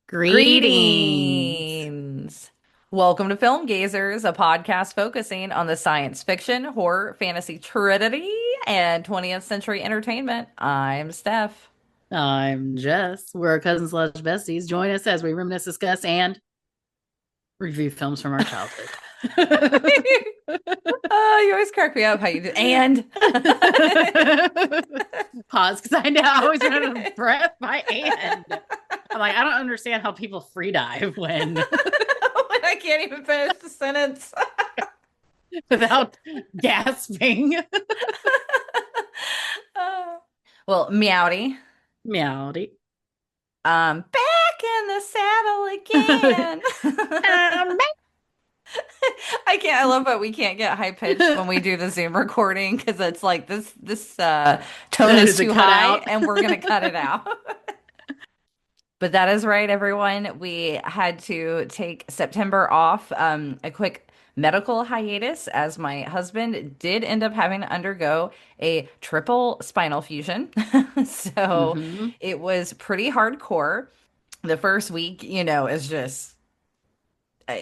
Greetings. Greetings. Welcome to Film Gazers, a podcast focusing on the science fiction, horror, fantasy trinity, and 20th century entertainment. I'm Steph. I'm Jess. We're cousins slash besties. Join us as we reminisce, discuss, and review films from our childhood. Oh, you always crack me up how you do. And Pause because I know I always run out of breath by and. I'm like, I don't understand how people free dive when I can't even finish the sentence. without gasping. Well, meowdy. Meowdy. Back in the saddle again. I can't. I love that we can't get high pitched when we do the Zoom recording because it's like this tone is Is it too cut high, out? and we're gonna cut it out. But that is right, everyone. We had to take September off, a quick medical hiatus, as my husband did end up having to undergo a triple spinal fusion. So Mm-hmm. it was pretty hardcore. The first week, is just uh,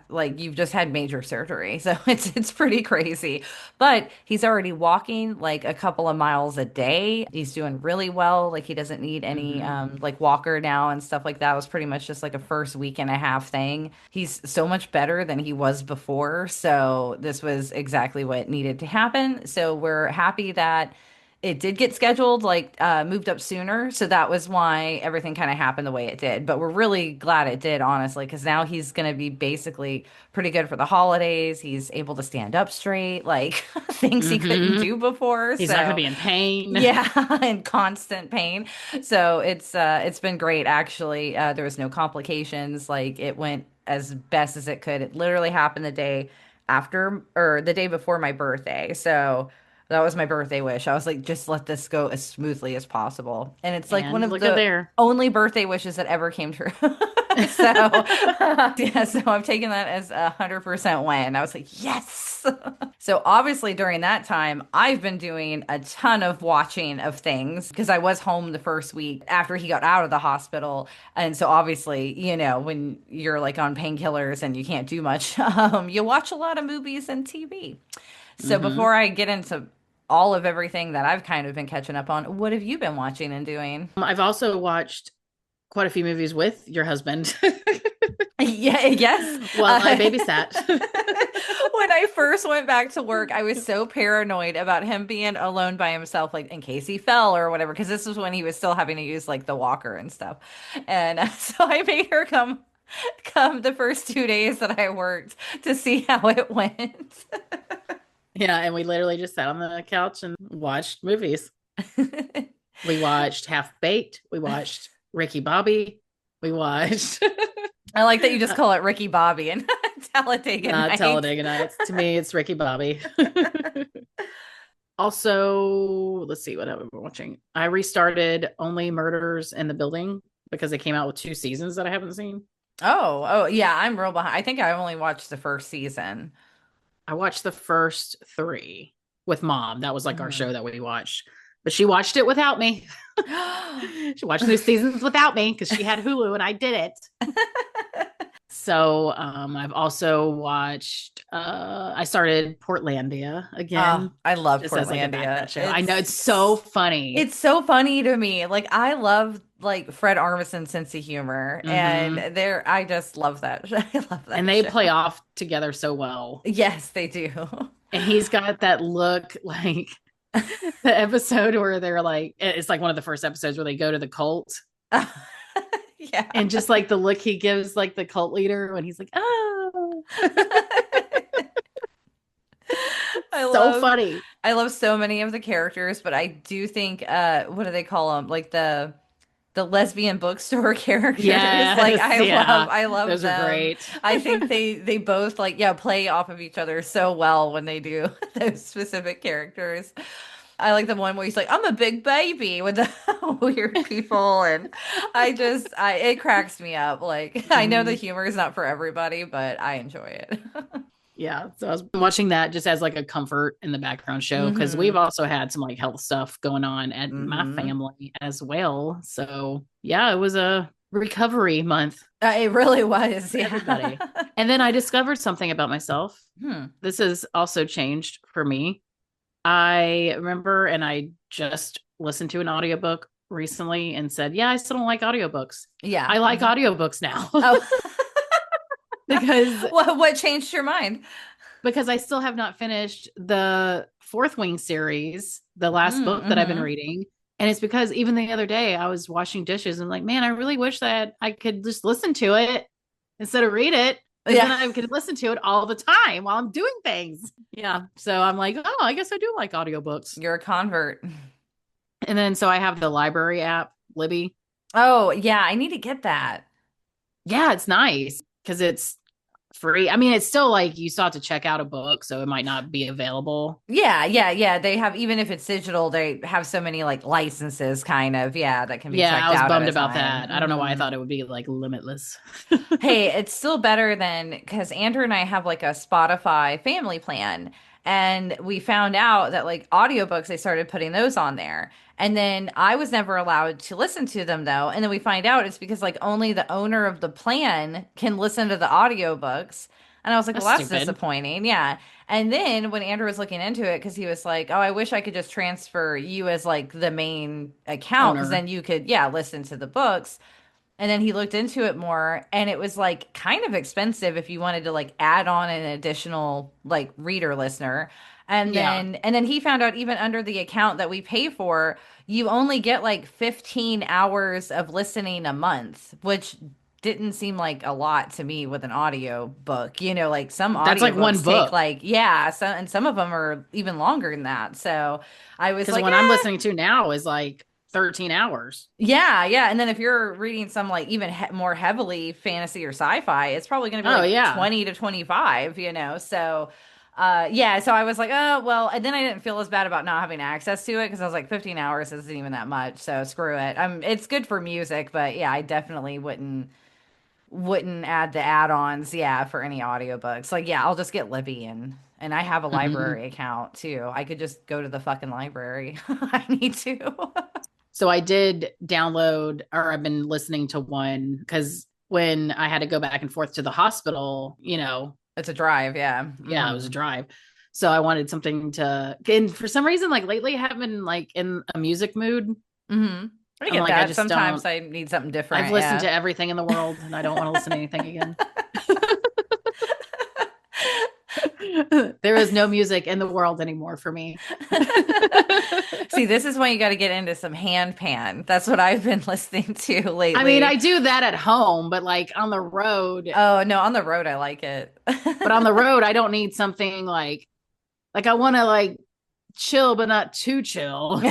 like you've just had major surgery, so it's pretty crazy. But he's already walking like a couple of miles a day. He's doing really well. Like he doesn't need any Mm-hmm. like walker now and stuff like that. It was pretty much just like a first week and a half thing. He's so much better than he was before, so this was exactly what needed to happen. So we're happy that it did get scheduled, like moved up sooner. So that was why everything kind of happened the way it did. But we're really glad it did, honestly, because now he's going to be basically pretty good for the holidays. He's able to stand up straight, like things he couldn't Mm-hmm. do before. He's not going to So be in pain. yeah, in constant pain. So it's been great actually. There was no complications. Like it went as best as it could. It literally happened the day after or the day before my birthday. So that was my birthday wish. I was like, just let this go as smoothly as possible. And it's like one And of look at the there. only birthday wishes that ever came true. So yeah, so I'm taking that as 100% win. I was like, yes. So obviously during that time, I've been doing a ton of watching of things because I was home the first week after he got out of the hospital. And so obviously, when you're like on painkillers and you can't do much, you watch a lot of movies and TV. So Mm-hmm. before I get into all of everything that I've kind of been catching up on, what have you been watching and doing? I've also watched quite a few movies with your husband Yeah, yes. while I babysat. When I first went back to work, I was so paranoid about him being alone by himself, like in case he fell or whatever, because this was when he was still having to use like the walker and stuff. And so I made her come the first 2 days that I worked to see how it went. Yeah, and we literally just sat on the couch and watched movies. We watched Half Baked. We watched Ricky Bobby. We watched I like that you just call it Ricky Bobby and Talladega Nights. Talladega Nights. To me, it's Ricky Bobby. Also, let's see what I've been watching. I restarted Only Murders in the Building because they came out with two seasons that I haven't seen. Oh, yeah, I'm real behind. I think I only watched the first season. I watched the first three with mom. That was like our Mhm. show that we watched. But she watched it without me. She watched those seasons without me because she had Hulu and I did it. So I've also watched I started Portlandia Oh, again, I love just as like a background Portlandia. show. I know it's so funny. It's so funny to me. Like I love like Fred Armisen's sense of humor, Hmm. and I just love that. I love And that they show. play off together so well. Yes, they do. And he's got that look like the episode where they're like, it's like one of the first episodes where they go to the cult. Yeah. And just like the look he gives like the cult leader when he's like, oh, I so love funny. I love so many of the characters, but I do think what do they call them? Like the lesbian bookstore characters. Like Yes, yeah. I love Those are them. great. I think they both like play off of each other so well when they do those specific characters. I like the one where he's like, I'm a big baby with the weird people and I it cracks me up. Like I know the Mhm. humor is not for everybody, but I enjoy it. Yeah. So I was watching that just as like a comfort in the background show because we've Hmm. also had some like health stuff going on at my Hmm. family as well. So yeah, it was a recovery month It really was. for Yeah. everybody. And then I discovered something about myself. Hmm. This has also changed for me. I remember, and I just listened to an audiobook recently and said, yeah, I still don't like audiobooks. Yeah. I like Mhm. audiobooks now Oh, because what changed your mind? I still have not finished the Fourth Wing series, the last book that I've been Mm-hmm. reading. And it's because even the other day I was washing dishes and like, man, I really wish that I could just listen to it instead of read it. Because Yeah. then I could listen to it all the time while I'm doing things. Yeah. So I'm like, oh, I guess I do like audiobooks. You're a convert. And then so I have the library app, Libby. Oh, yeah, I need to get that. Yeah, it's nice because it's free. I mean, it's still like you still have to check out a book, so it might not be available. Yeah, yeah, yeah. They have, even if it's digital, they have so many like licenses kind of, yeah, that can be Yeah, I checked was out at bummed a about time. that. I don't know why I Hmm. thought it would be like limitless. Hey, it's still better than, because Andrew and I have like a Spotify family plan, and we found out that like audiobooks, they started putting those on there. And then I was never allowed to listen to them though. And then we find out it's because like only the owner of the plan can listen to the audiobooks. And I was like, well, That's that's stupid. disappointing. Yeah. And then when Andrew was looking into it, because he was like, oh, I wish I could just transfer you as like the main account, because Owner. then you could, yeah, listen to the books. And then he looked into it more, and it was like kind of expensive if you wanted to like add on an additional like reader listener. Yeah, And then he found out even under the account that we pay for, you only get like 15 hours of listening a month, which didn't seem like a lot to me with an audio book. You know, like some that's like one audiobooks take book. like, yeah, so, and some of them are even longer than that. So I was Because like, what I'm listening to now is like 13 hours. yeah, yeah. And then if you're reading some like even more heavily fantasy or sci-fi, it's probably going to be Oh like yeah. 20 to 25, you know? So, yeah. So I was like, oh, well, and then I didn't feel as bad about not having access to it because I was like 15 hours isn't even that much. So screw it. It's good for music, but yeah, I definitely wouldn't add the add-ons, yeah, for any audiobooks. Like, yeah, I'll just get Libby, and I have a Mhm. library account too. I could just go to the fucking library. I need to. So I did download, or I've been listening to one because when I had to go back and forth to the hospital, It's a drive, yeah. yeah, it was a Hmm. drive. So I wanted something to, and for some reason, like lately, I haven't been like in a music mood. Hmm. I I'm get like, I that. just Sometimes don't. I need something I've different. listened Yeah. to everything in the world, and I don't want to listen to anything again. There is no music in the world anymore for me. See, this is when you got to get into some handpan. That's what I've been listening to I mean, lately. I do that at home, but like on the road, Oh, no, on the road I like it. I don't need something like I want to like chill, but not too chill,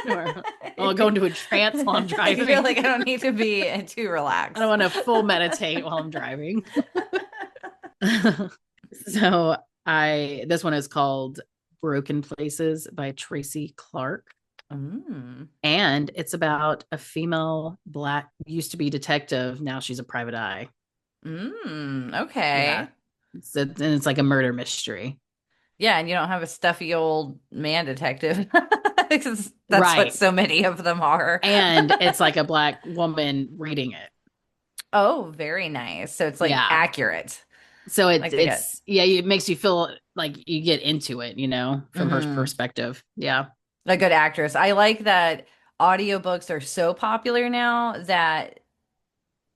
or I'll go into a trance while I'm You're driving. like, I don't need to be too I don't relaxed. want to full meditate while I'm driving. So this one is called Broken Places by Tracy Clark. Mm. And it's about a female black used to be detective. Now she's a private eye. Mm. Yeah. Okay. And it's like a murder mystery. Yeah, and you don't have a stuffy old man detective. Because that's what Right. so many of them are. And it's like a black woman reading it. Oh, very nice. So it's like Yeah. accurate. So Like they get. it makes you feel like you get into it, from her Hmm. perspective. Yeah. A good actress. I like that audiobooks are so popular now that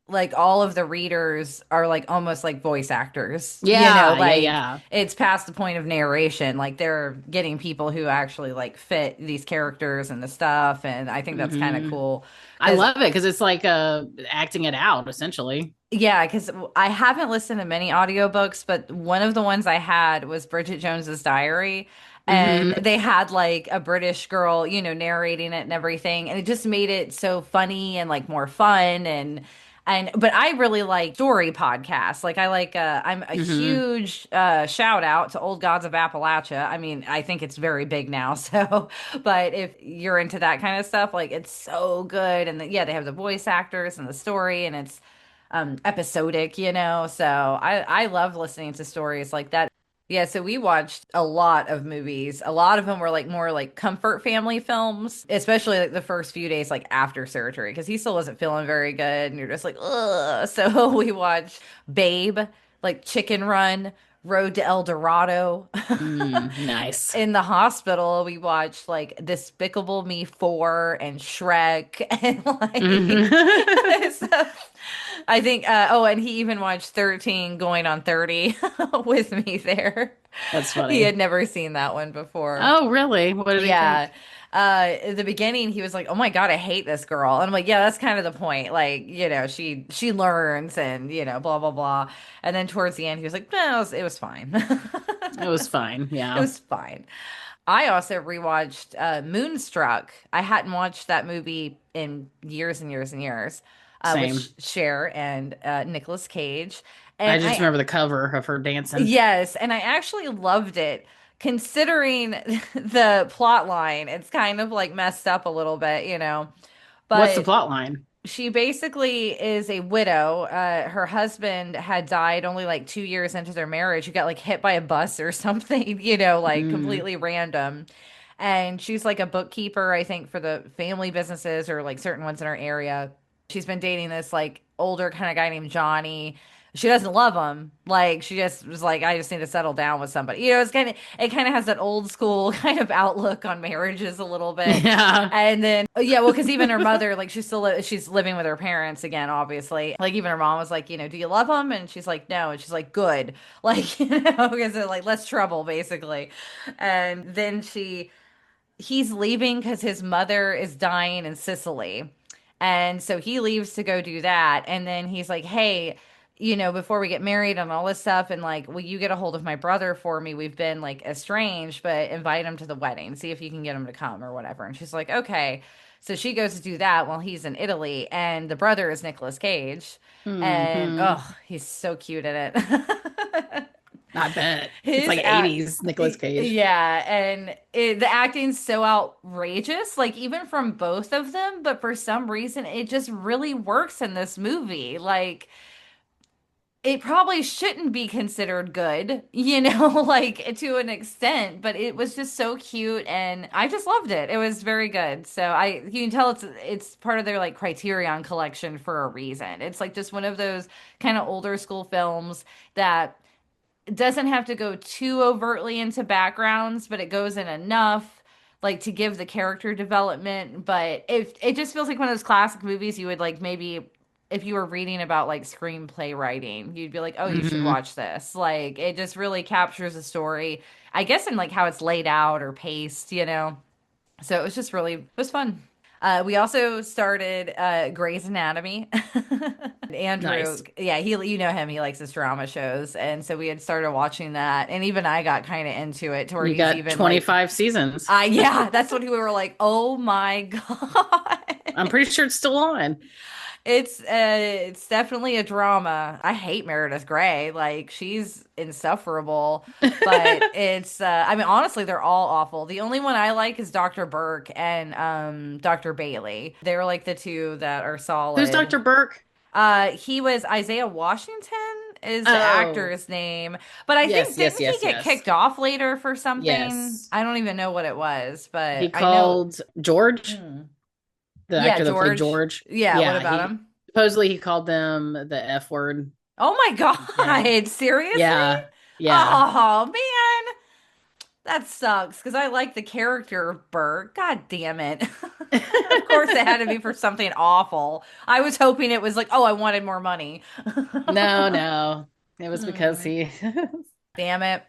like all of the readers are like almost like voice actors. You know, Yeah. Yeah. like Yeah. it's past the point of narration. Like they're getting people who actually like fit these characters and the stuff. And I think that's kind of Hmm. cool. I Because love it because it's like acting it out essentially. yeah, because I haven't listened to many audiobooks, but one of the ones I had was Bridget Jones's Diary. And Hmm. they had like a British girl, you know, narrating it and everything. And it just made it so funny and like more fun. But I really like story podcasts. Like I'm a Hmm. huge shout out to Old Gods of Appalachia. I mean, I think it's very big now. So, but if you're into that kind of stuff, like it's so good. And yeah, they have the voice actors and the story, and it's episodic, you know. So I love listening to stories like that. Yeah, so we watched a lot of movies. A lot of them were like more like comfort family films, especially like the first few days like after surgery because he still wasn't feeling very good and you're just like, ugh. So we watched Babe, like Chicken Run, Road to El Dorado. Nice. In the hospital, we watched like Despicable Me 4 and Shrek and like Mhm. so I think oh, and he even watched 13 going on 30 with me there. That's He had funny. never seen that one before. Oh, really? What did he Yeah. think? At the beginning he was like, "Oh my God, I hate this girl." And I'm like, "Yeah, that's kind of the point. Like, she learns and, blah blah blah." And then towards the end he was like, "No, it was fine." It was fine. It Yeah. was fine. I also rewatched Moonstruck. I hadn't watched that movie in years and years and years, with Same. Cher and Nicolas Cage. I And just I, remember the cover of her dancing. yes, and I actually loved it considering the plot line. It's kind of like messed up a little bit. What's the But plot line? she basically is a widow. Her husband had died only like 2 years into their marriage. He got like hit by a bus or something, like Mm. completely random. And she's like a bookkeeper, I think, for the family businesses or like certain ones in her area. She's been dating this like older kind of guy named Johnny. She doesn't love him. Like she just was like, I just need to settle down with somebody. It kind of has that old school kind of outlook on marriages a little bit. Yeah. And then, oh, yeah, well, because even her mother, like, she's living with her parents again, obviously. Like, even her mom was like, do you love him? And she's like, no. And she's like, good. Like, because they're like less trouble, basically. And then he's leaving because his mother is dying in Sicily. And so he leaves to go do that. And then he's like, hey, before we get married and all this stuff, and like, will you get a hold of my brother for me? We've been like estranged, but invite him to the wedding, see if you can get him to come or whatever. And she's like, okay. So she goes to do that while he's in Italy. And the brother is Nicolas Cage. And Hmm. oh, he's so cute in it. I bet. It's His like act, 80s Nicolas Cage. yeah, and the acting's so outrageous, like even from both of them, but for some reason it just really works in this movie. Like it probably shouldn't be considered good, like to an extent, but it was just so cute and I just loved it. It was very good. So you can tell it's part of their like Criterion collection for a reason. It's like just one of those kind of older school films that doesn't have to go too overtly into backgrounds, but it goes in enough like to give the character development. But if it just feels like one of those classic movies you would like maybe if you were reading about like screenplay writing, you'd be like, "Oh, you should Hmm. watch this." Like it just really captures the story, I guess in like how it's laid out or paced. So it was fun. We also started Grey's Anatomy. Andrew, Nice. yeah, you know him. He likes his drama shows, and so we had started watching that, and even I got kind of into it, to where You he's got even like, 25 seasons. yeah, that's what we were like. Oh my God. I'm pretty sure it's still on. It's definitely a drama. I hate Meredith Grey. Like she's insufferable. But I mean honestly they're all awful. The only one I like is Dr. Burke and Dr. Bailey. They're like the two that are Who's solid. Dr. Burke? He was Isaiah Washington is the Oh, actor's name. But I think yes, yes, didn't he yes, get yes. kicked off later for something? Yes. I don't even know what it was, but He I know. called George, Hmm. the Yeah, actor that played George. George. Yeah, what Yeah, about he him? supposedly he called them the F word. Oh my Yeah. God, seriously? Yeah. Yeah. Oh man, that sucks because I like the character of Bert. God damn it. Of course it had to be for something awful. I was hoping it was like, oh, I wanted more money. No, no. It was because Hmm. he Damn it.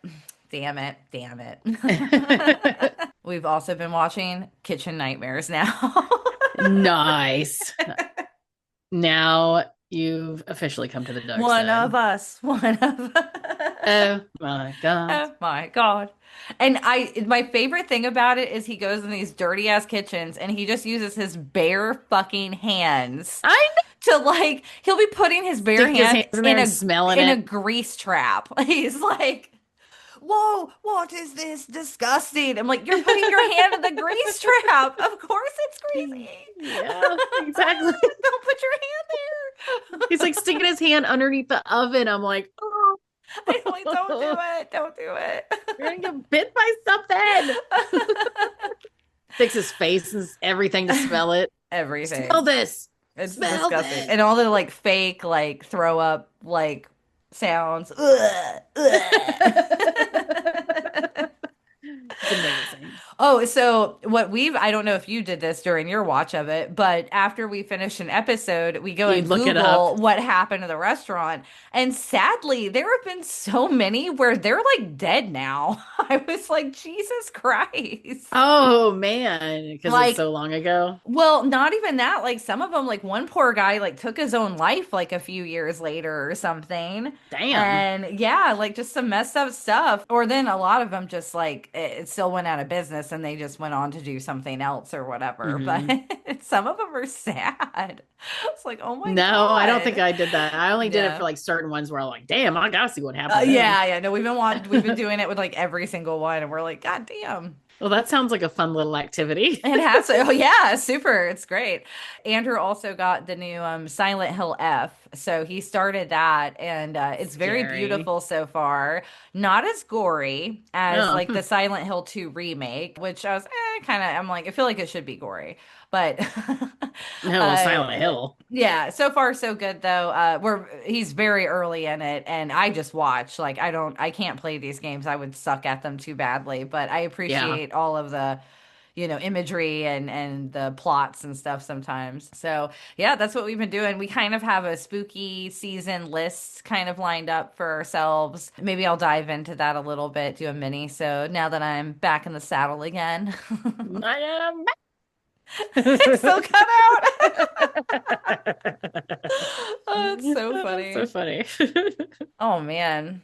Damn it. Damn it. We've also been watching Kitchen Nightmares now. Nice. Now you've officially come to the dark One of side. us. One of us. Oh my God. Oh my God. And my favorite thing about it is he goes in these dirty ass kitchens and he just uses his bare fucking hands I to like he'll be putting his bare stick his hand hands in there and smelling in a it. grease trap. He's like, "Whoa, what is this? Disgusting." I'm like, "You're putting your hand in the grease trap. Of course it's greasy." Yeah, exactly. Don't put your hand there. He's like sticking his hand underneath the oven. I'm like, oh. I'm like, don't do it. Don't do You're gonna get bit by something. Sticks his face and everything to it. smell it. Smell Everything. this. It's Smell disgusting. this. And all the like fake like throw up like sounds. Ugh, ugh. It's amazing. Oh, so what I don't know if you did this during your watch of it, but after we finish an episode, we go You'd and look it up. Google what happened to the restaurant. And sadly, there have been so many where they're like dead now. I was like, Jesus Christ. Oh man, because it's Like, so long ago. well, not even that. Like some of them, like one poor guy, like took his own life like a few years later or something. Damn. And yeah, like just some messed up stuff. Or then a lot of them just like it still went out of business and they just went on to do something else or whatever. But Hmm. some of them are sad. It's like, oh my No, I don't think God. I did that. I only did it for Yeah. like certain ones where I'm like, damn, I gotta see what happened to him. Yeah, yeah. No, we've been doing it with like every single one, and we're like, God damn. Well, that sounds like a fun little activity. It has. Oh yeah, super. It's great. Andrew also got the new Silent Hill F. So he started that and it's very Scary. beautiful so far. Not as gory as Oh, like the Silent Hill 2 remake, which I was kind of I'm like I feel like it should be gory. But no, well, uh Silent Hill. yeah, so far so good though. He's very early in it and I just watch. Like I can't play these games. I would suck at them too badly, but I Yeah. appreciate all of the imagery and the plots and stuff sometimes. So, yeah, that's what we've been doing. We kind of have a spooky season list kind of lined up for ourselves. Maybe I'll dive into that a little bit, do a mini. So, now that I'm back in the saddle again. I am It's back. still cut out. Oh, it's so That's so funny. funny. Oh man.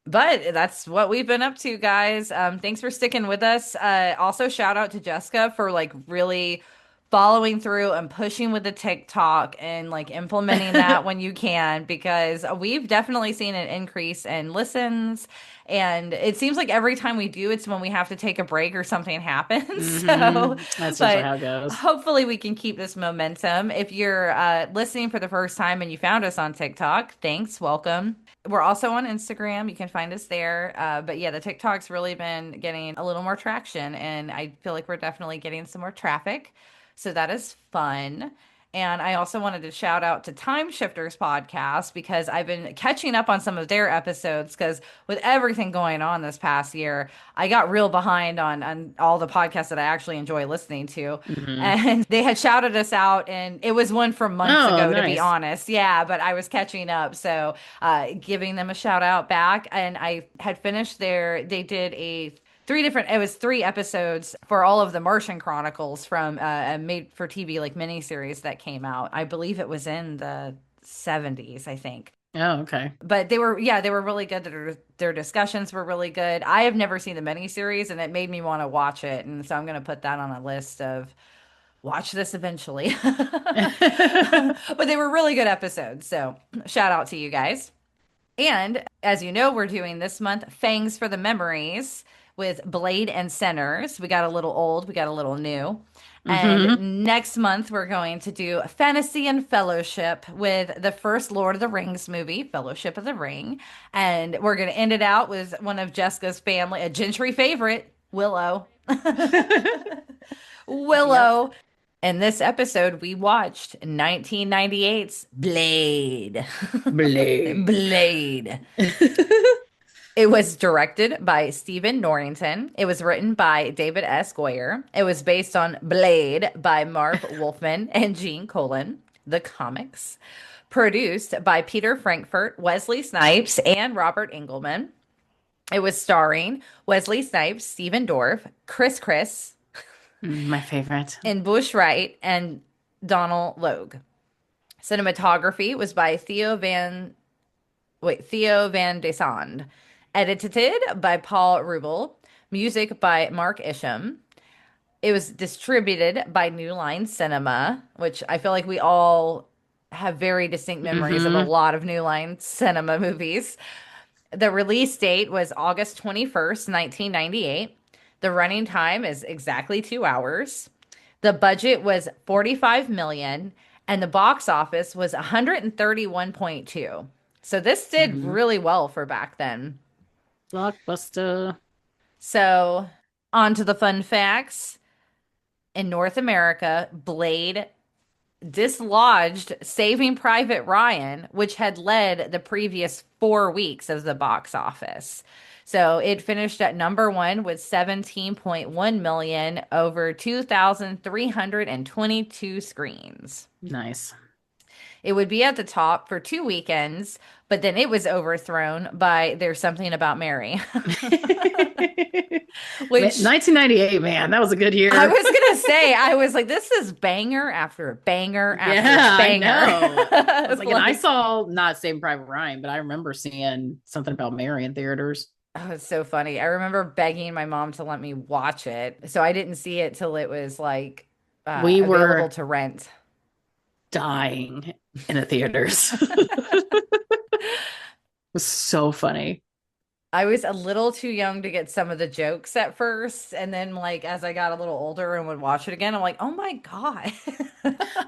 But that's what we've been up to, guys. Thanks for sticking with us. Also, shout out to Jessica for like really following through and pushing with the TikTok and like implementing that when you can, because we've definitely seen an increase in listens. And it seems like every time we do, it's when we have to take a break or something happens. So, That's usually but how it goes. hopefully we can keep this momentum. If you're listening for the first time and you found us on TikTok, thanks, welcome. We're also on Instagram. You can find us there. But yeah, the TikTok's really been getting a little more traction, and I feel like we're definitely getting some more traffic. So that is fun. And I also wanted to shout out to Time Shifters podcast because I've been catching up on some of their episodes because with everything going on this past year, I got real behind on all the podcasts that I actually enjoy listening to. Hmm. And they had shouted us out, and it was one from months Oh, ago, to be nice. honest. Yeah, but I was catching up. So giving them a shout out back. And I had finished they did it was 3 episodes for all of the Martian Chronicles from a made for TV like miniseries that came out. I believe it was in the 70s, I think. Oh, okay. But they were really good. Their discussions were really good. I have never seen the miniseries and it made me want to watch it. And so I'm going to put that on a list of watch this eventually. But they were really good episodes. So shout out to you guys. And as you know, we're doing this month Fangs for the Memories with Blade and Sinners. We got a little old, we got a little new. And Hmm. next month, we're going to do Fantasy and Fellowship with the first Lord of the Rings movie, Fellowship of the Ring. And we're going to end it out with one of Jessica's family, a Gentry favorite, Willow. Yep. Willow. In this episode, we watched 1998's Blade. Blade. Blade. It was directed by Stephen Norrington. It was written by David S. Goyer. It was based on Blade by Marv Wolfman and Gene Colan, the comics. Produced by Peter Frankfurt, Wesley Snipes, and Robert Engelman. It was starring Wesley Snipes, Stephen Dorff, Chris, My favorite. and Bush Wright, and Donald Logue. Cinematography was by Theo Van Desand. Edited by Paul Rubel. Music by Mark Isham. It was distributed by New Line Cinema, which I feel like we all have very distinct memories of a Hmm. lot of New Line Cinema movies. The release date was August 21st, 1998. The running time is exactly 2 hours. The budget was 45 million and the box office was 131.2. So this did Hmm. really well for back then. Blockbuster. So on to the fun facts. In North America, Blade dislodged Saving Private Ryan, which had led the previous 4 weeks of the box office. So it finished at number one with 17.1 million over 2,322 screens. Nice. It would be at the top for 2 weekends, but then it was overthrown by There's Something About Mary, which 1998, man, that was a good I year. was gonna say, I was like, this is banger after banger after Yeah, I banger. know. I was like, and I Like, saw not Saving Private Ryan, but I remember seeing something about Mary in theaters. oh, it's so funny. I remember begging my mom to let me watch it. So I didn't see it till it was like We available were to rent. dying in the theaters. It was so funny. I was a little too young to get some of the jokes at first. And then, like, as I got a little older and would watch it again, I'm like, oh my God.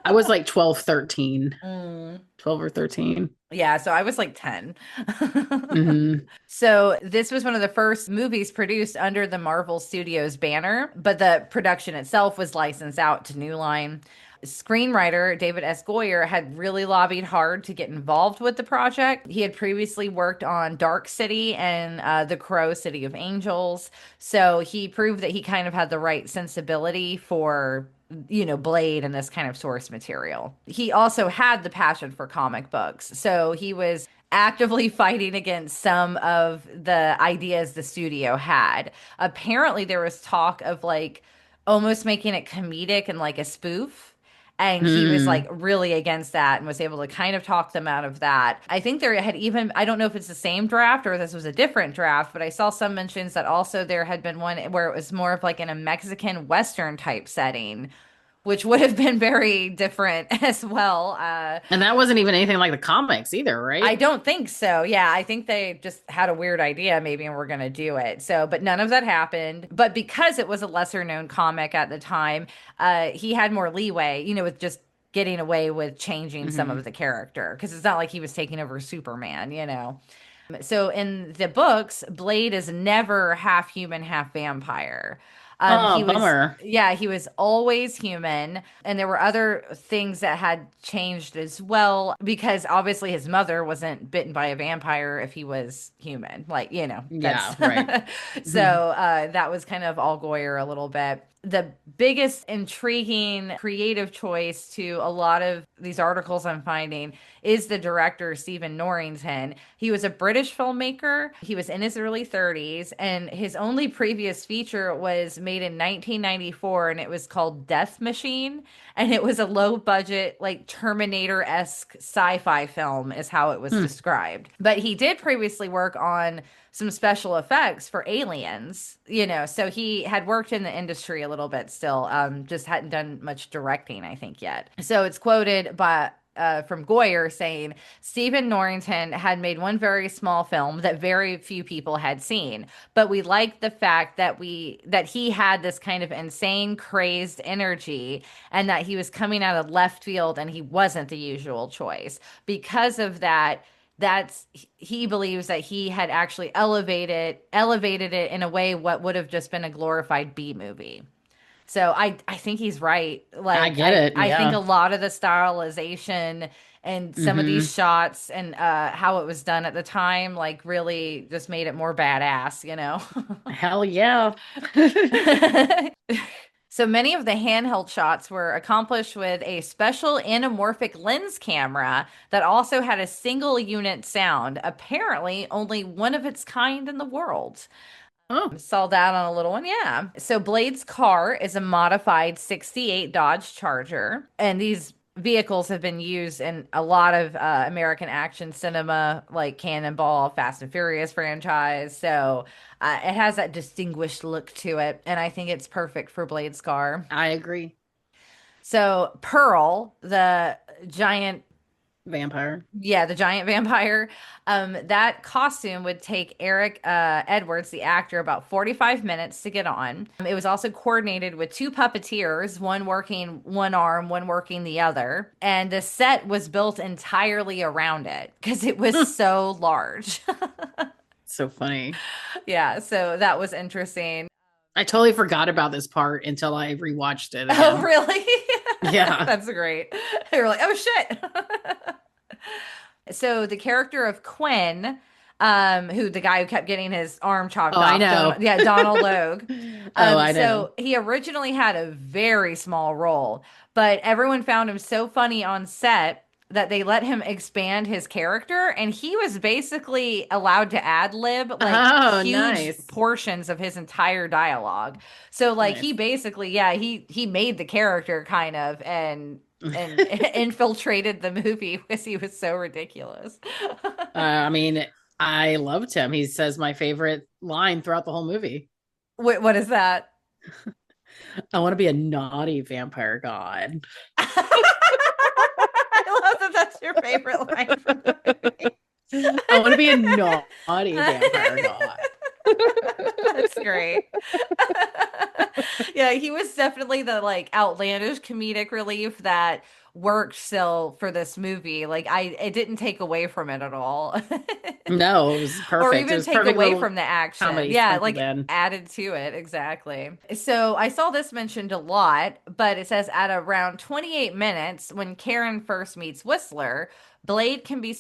I was like 12, 13, Mm. 12 or 13. Yeah, so I was like 10. Hmm. So this was one of the first movies produced under the Marvel Studios banner, but the production itself was licensed out to New Line. Screenwriter David S. Goyer had really lobbied hard to get involved with the project. He had previously worked on Dark City and The Crow, City of Angels. So he proved that he kind of had the right sensibility for Blade and this kind of source material. He also had the passion for comic books. So he was actively fighting against some of the ideas the studio had. Apparently, there was talk of like almost making it comedic and like a spoof. And he was like Mm. really against that and was able to kind of talk them out of that. I think there had even, I don't know if it's the same draft or this was a different draft, but I saw some mentions that also there had been one where it was more of like in a Mexican Western type setting, which would have been very different as well. And that wasn't even anything like the comics either, I right? don't think so. Yeah, I think they just had a weird idea maybe and we're going to do it. So, but none of that happened. But because it was a lesser known comic at the time, he had more leeway, with just getting away with changing some of Hmm. the character because it's not like he was taking over Superman. So in the books, Blade is never half human, half vampire. Oh, He was, bummer. yeah, he was always human. And there were other things that had changed as well because obviously his mother wasn't bitten by a vampire if he was human. Like, that's Yeah, right. so Mhm. that was kind of all Goyer a little bit. The biggest intriguing creative choice to a lot of these articles I'm finding is the director Stephen Norrington. He was a British filmmaker. He was in his early 30s, and his only previous feature was made in 1994, and it was called Death Machine. And it was a low budget, like Terminator-esque sci-fi film, is how it was Hmm. described. But he did previously work on some special effects for Aliens, so he had worked in the industry a little bit still, just hadn't done much directing, I think, yet. So it's quoted by from Goyer saying Stephen Norrington had made one very small film that very few people had seen, but we liked the fact that he had this kind of insane, crazed energy, and that he was coming out of left field, and he wasn't the usual choice. Because of that, that's he believes that he had actually elevated it in a way what would have just been a glorified B movie. So I think he's right. I Like get it. I think Yeah. a lot of the stylization and some of these Hmm. shots and how it was done at the time like really just made it more badass. Hell yeah. So many of the handheld shots were accomplished with a special anamorphic lens camera that also had a single unit sound, apparently only one of its kind in the world. Oh. Saw that on a little one, yeah. So Blade's car is a modified 68 Dodge Charger, and these vehicles have been used in a lot of American action cinema, like Cannonball, Fast and Furious franchise. So it has that distinguished look to it, and I think it's perfect for Blade's car. I agree. So Pearl, the giant vampire. Yeah, the giant vampire. That costume would take Eric Edwards, the actor, about 45 minutes to get on. It was also coordinated with two puppeteers, one working one arm, one working the other. And the set was built entirely around it because it was so large. So funny. Yeah, so that was interesting. I totally forgot about this part until I rewatched it Oh, again. really? Yeah. That's great. You're like, oh shit. So the character of Quinn, who the guy who kept getting his arm chopped Oh, I off, know. Yeah, Donald Logue. Oh, I know. So he originally had a very small role, but everyone found him so funny on set that they let him expand his character, and he was basically allowed to ad lib like Oh, huge nice. portions of his entire dialogue. So like he Nice. basically, yeah, he made the character kind of and infiltrated the movie because he was so ridiculous. I mean, I loved him. He says my favorite line throughout the whole movie. Wait, what is that? I want to be a naughty vampire god. I love that that's your favorite line from the movie. I want to be a naughty vampire god. That's great. Yeah, he was definitely the like outlandish comedic relief that worked still for this movie. Like it didn't take away from it at all. No, it was Or perfect. It even was take perfect away little from the action. comedy Yeah, sprinkled like in. added to it. Exactly. So I saw this mentioned a lot, but it says at around 28 minutes, when Karen first meets Whistler, Blade can be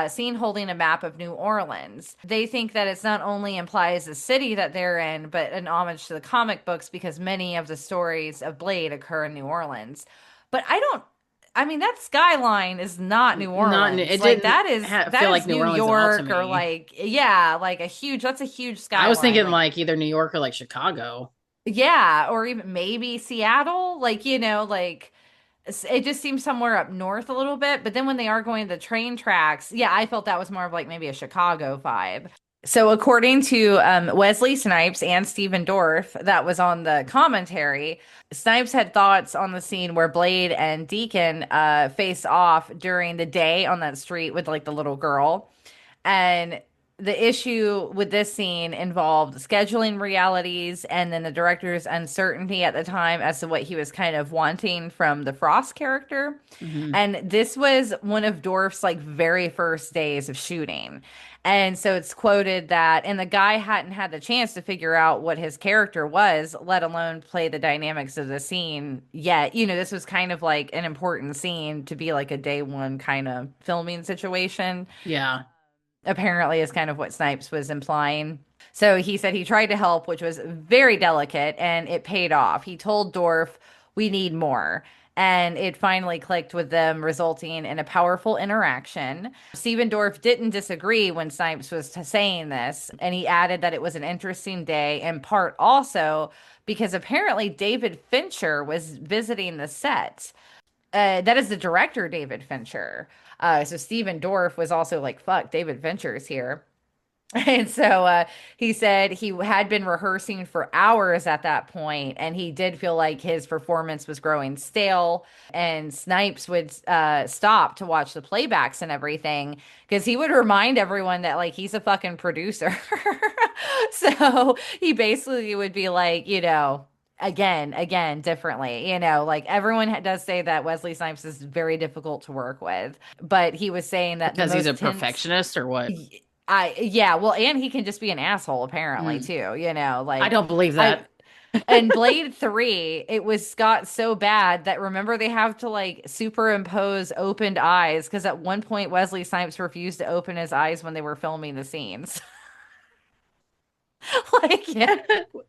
seen holding a map of New Orleans. They think that it's not only implies the city that they're in, but an homage to the comic books because many of the stories of Blade occur in New Orleans. But I mean, that skyline is not New Not Orleans. it Like didn't that feel like is New New Orleans at all to York or me. like yeah, like that's a huge I was skyline. thinking Like like either New York or like Chicago. yeah, or even maybe Seattle. Like like it just seems somewhere up north a little bit. But then when they are going to the train tracks, yeah, I felt that was more of like maybe a Chicago vibe. So, according to Wesley Snipes and Stephen Dorff, that was on the commentary, Snipes had thoughts on the scene where Blade and Deacon face off during the day on that street with like the little girl. And the issue with this scene involved scheduling realities and then the director's uncertainty at the time as to what he was kind of wanting from the Frost character. Hmm. And this was one of Dorff's like very first days of shooting. And so it's quoted that, and the guy hadn't had the chance to figure out what his character was, let alone play the dynamics of the scene yet. This was kind of like an important scene to be like a day one kind of filming situation, Yeah. apparently, is kind of what Snipes was implying. So he said he tried to help, which was very delicate, and it paid off. He told Dorff, "We need more." And it finally clicked with them, resulting in a powerful interaction. Stephen Dorff didn't disagree when Snipes was saying this, and he added that it was an interesting day, in part also because apparently David Fincher was visiting the set. That is the director, David Fincher. So Stephen Dorff was also like, fuck, David Fincher's here. And so he said he had been rehearsing for hours at that point, and he did feel like his performance was growing stale. And Snipes would stop to watch the playbacks and everything because he would remind everyone that like he's a fucking producer. So he basically would be like, again, differently. Like everyone does say that Wesley Snipes is very difficult to work with, but he was saying that the Because he's a most tense. perfectionist or what? Yeah, well, and he can just be an asshole apparently Mm. too, I like don't believe I that. in Blade 3, it was got so bad that remember they have to like superimpose opened eyes because at one point Wesley Snipes refused to open his eyes when they were filming the scenes. Like yeah,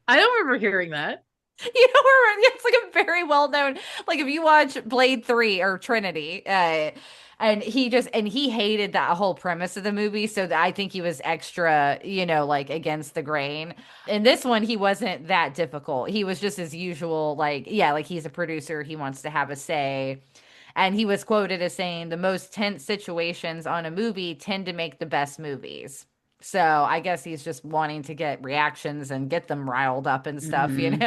I don't remember hearing that. it's like a very well known, like if you watch Blade 3 or Trinity, and he hated that whole premise of the movie, so that I think he was extra, like against the grain. In this one, he wasn't that difficult. He was just as usual, like, yeah, like he's a producer, he wants to have a say. And he was quoted as saying, the most tense situations on a movie tend to make the best movies. So I guess he's just wanting to get reactions and get them riled up and stuff, Hmm.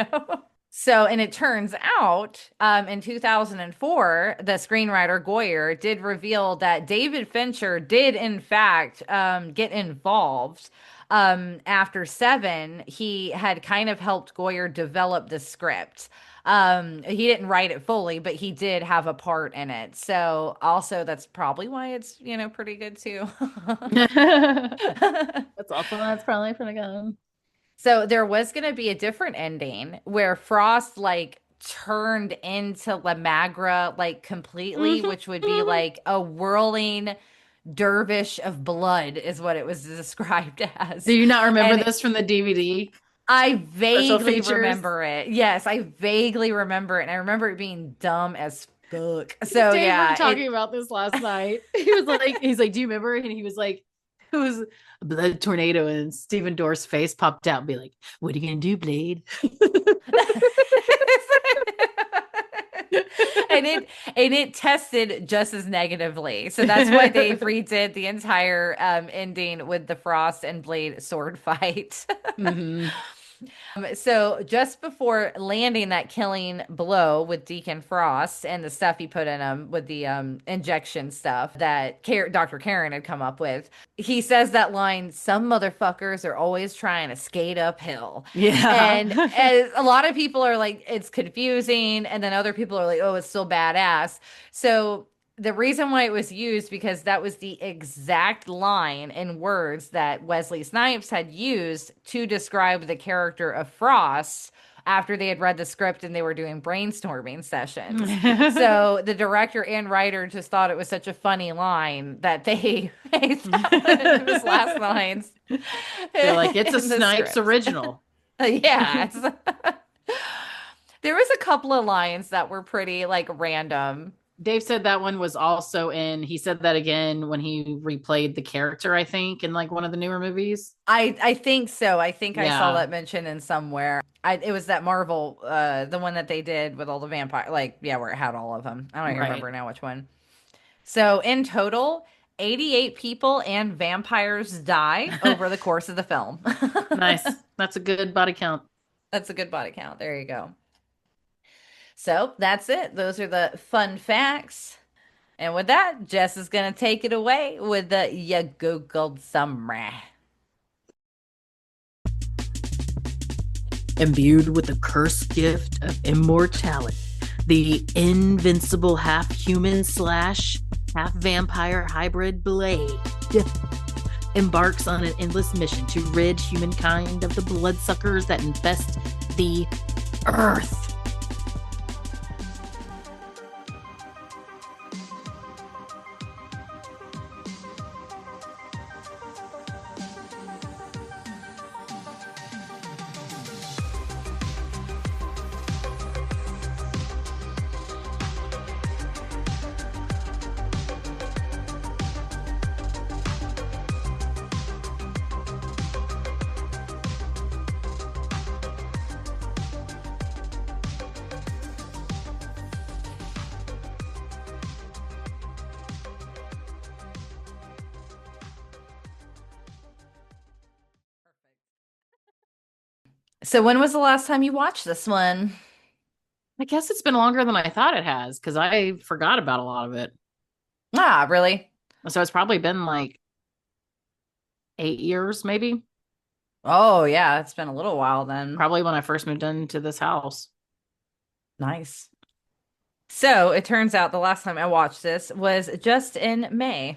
So, and it turns out in 2004, the screenwriter Goyer did reveal that David Fincher did, in fact, get involved. After Seven, he had kind of helped Goyer develop the script. He didn't write it fully, but he did have a part in it. So, also, that's probably why it's, pretty good too. That's also that's probably pretty good. So there was going to be a different ending where Frost like turned into La Magra like completely, which would be like a whirling dervish of blood is what it was described Do as. you not remember And this from the DVD I special vaguely features? remember it. Yes, I vaguely remember it. And I remember it being dumb as fuck. So Dave, we were yeah, talking about this last night. He's like, do you remember? And he was like, it was a blood tornado, and Stephen Dorff's face popped out and be like, what are you gonna do, Blade? and it tested just as negatively. So that's why they redid the entire ending with the Frost and Blade sword fight. Hmm. So just before landing that killing blow with Deacon Frost and the stuff he put in him with the injection stuff that Dr. Karen had come up with, he says that line, "Some motherfuckers are always trying to skate uphill." Yeah. And as a lot of people are like, it's confusing. And then other people are like, oh, it's still badass. So the reason why it was used because that was the exact line and words that Wesley Snipes had used to describe the character of Frost after they had read the script and they were doing brainstorming sessions. So the director and writer just thought it was such a funny line that they made that one of his last lines They're like, it's a in the Snipes script. original. Yeah. There was a couple of lines that were pretty like random. Dave said that one was also in, he said that again when he replayed the character, I think, in like one of the newer movies. I think so. I think I saw Yeah. that mentioned in somewhere. It was that Marvel, the one that they did with all the vampire, like yeah, where it had all of them. I don't even Right. remember now which one. So in total, 88 people and vampires die over the course of the film. Nice. That's a good body count. That's a good body count. There you go. So that's it. Those are the fun facts. And with that, Jess is going to take it away with the You Googled Summary. Imbued with the cursed gift of immortality, the invincible half human slash half vampire hybrid Blade embarks on an endless mission to rid humankind of the bloodsuckers that infest the earth. So when was the last time you watched this one? I guess it's been longer than I thought it has because I forgot about a lot of it. Ah, really? So it's probably been like 8 years, maybe. Oh, yeah, it's been a little while then. Probably when I first moved into this house. Nice. So it turns out the last time I watched this was just in May.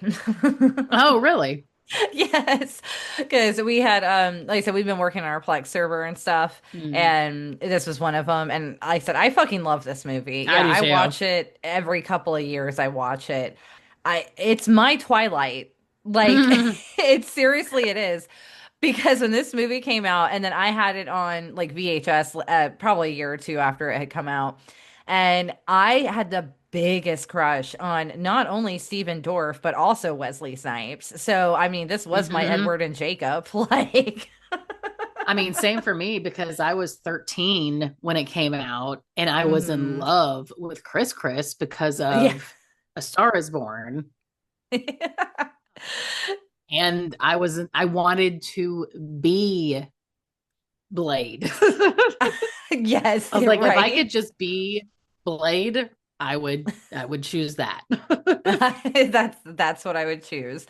Oh, really? Yes, because we had like I said, we've been working on our Plex server and stuff, Hmm. and this was one of them. And I said, I fucking love this movie. I Yeah, do I too. watch it every couple of years. I watch it. It's my Twilight. Like it is. Because when this movie came out, and then I had it on like VHS, probably a year or two after it had come out, and I had the biggest crush on not only Stephen Dorff but also Wesley Snipes. So I mean, this was my Hmm. Edward and Jacob. Like, I mean, same for me because I was 13 when it came out and I was in mhm. love with Chris because Yeah. of A Star is Born. And I wanted to be Blade. Yes, I was you're like, if I right. could just be Blade, I would choose that. That's what I would choose.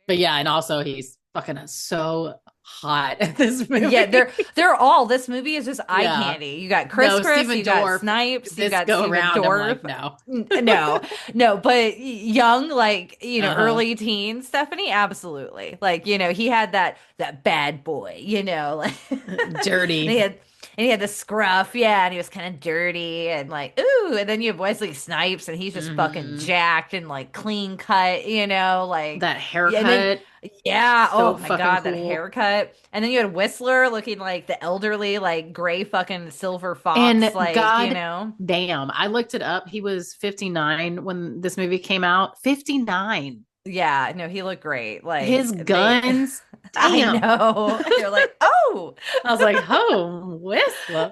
But yeah, and also he's fucking so hot at this Yeah, movie. they're all this movie is just eye Yeah. candy. You got No, Chris, Stephen you got Dorff, Snipes, you this got go Steven around, I'm Dorff. like, no. No, no, but young, like, Uh-huh. early teens, Stephanie, absolutely. Like, he had that bad boy, like and he Dirty. had and he had the scruff, yeah, and he was kind of dirty and like, ooh, and then you have Wesley Snipes and he's just fucking Hmm. jacked and like clean cut, like That yeah, and then haircut, yeah, so oh my fucking God, that cool. haircut. And then you had Whistler looking like the elderly, like gray fucking silver fox, And like, God damn, I looked it up. He was 59 when this movie came out. 59. Yeah, no, he looked great. His Like guns, I damn. know. You're like, oh. I was like, oh, Whistler.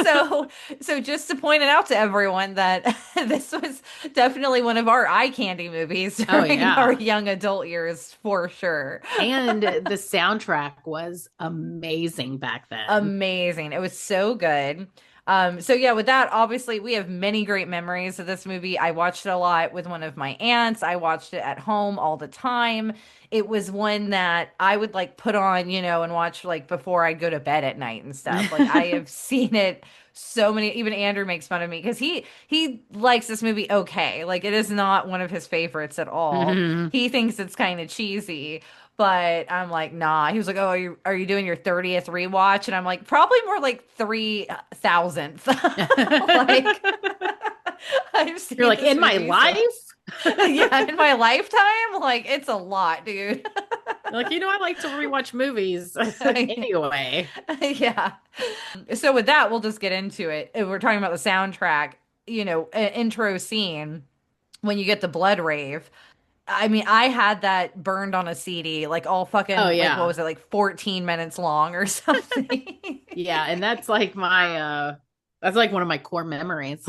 So, so just to point it out to everyone that this was definitely one of our eye candy movies Oh, during our yeah. young adult years, for sure. And the soundtrack was amazing back then. Amazing. It was so good. So yeah, with that, obviously we have many great memories of this movie. I watched it a lot with one of my aunts. I watched it at home all the time. It was one that I would like put on, and watch like before I go to bed at night and stuff. Like I have seen it so many, even Andrew makes fun of me because he likes this movie okay. Like it is not one of his favorites at all. Mhm. He thinks it's kind of cheesy. But I'm like, nah. He was like, oh, are you doing your 30th rewatch? And I'm like, probably more like 3,000th. Like, I've You're seen like, this in my movie life? so yeah, in my lifetime, like it's a lot, dude. Like, I like to rewatch movies anyway. Yeah. So with that, we'll just get into it. We're talking about the soundtrack, intro scene when you get the blood rave. I mean, I had that burned on a CD, like all Oh, fucking, like, what yeah. was it, like 14 minutes long or something? Yeah. And that's like one of my core memories.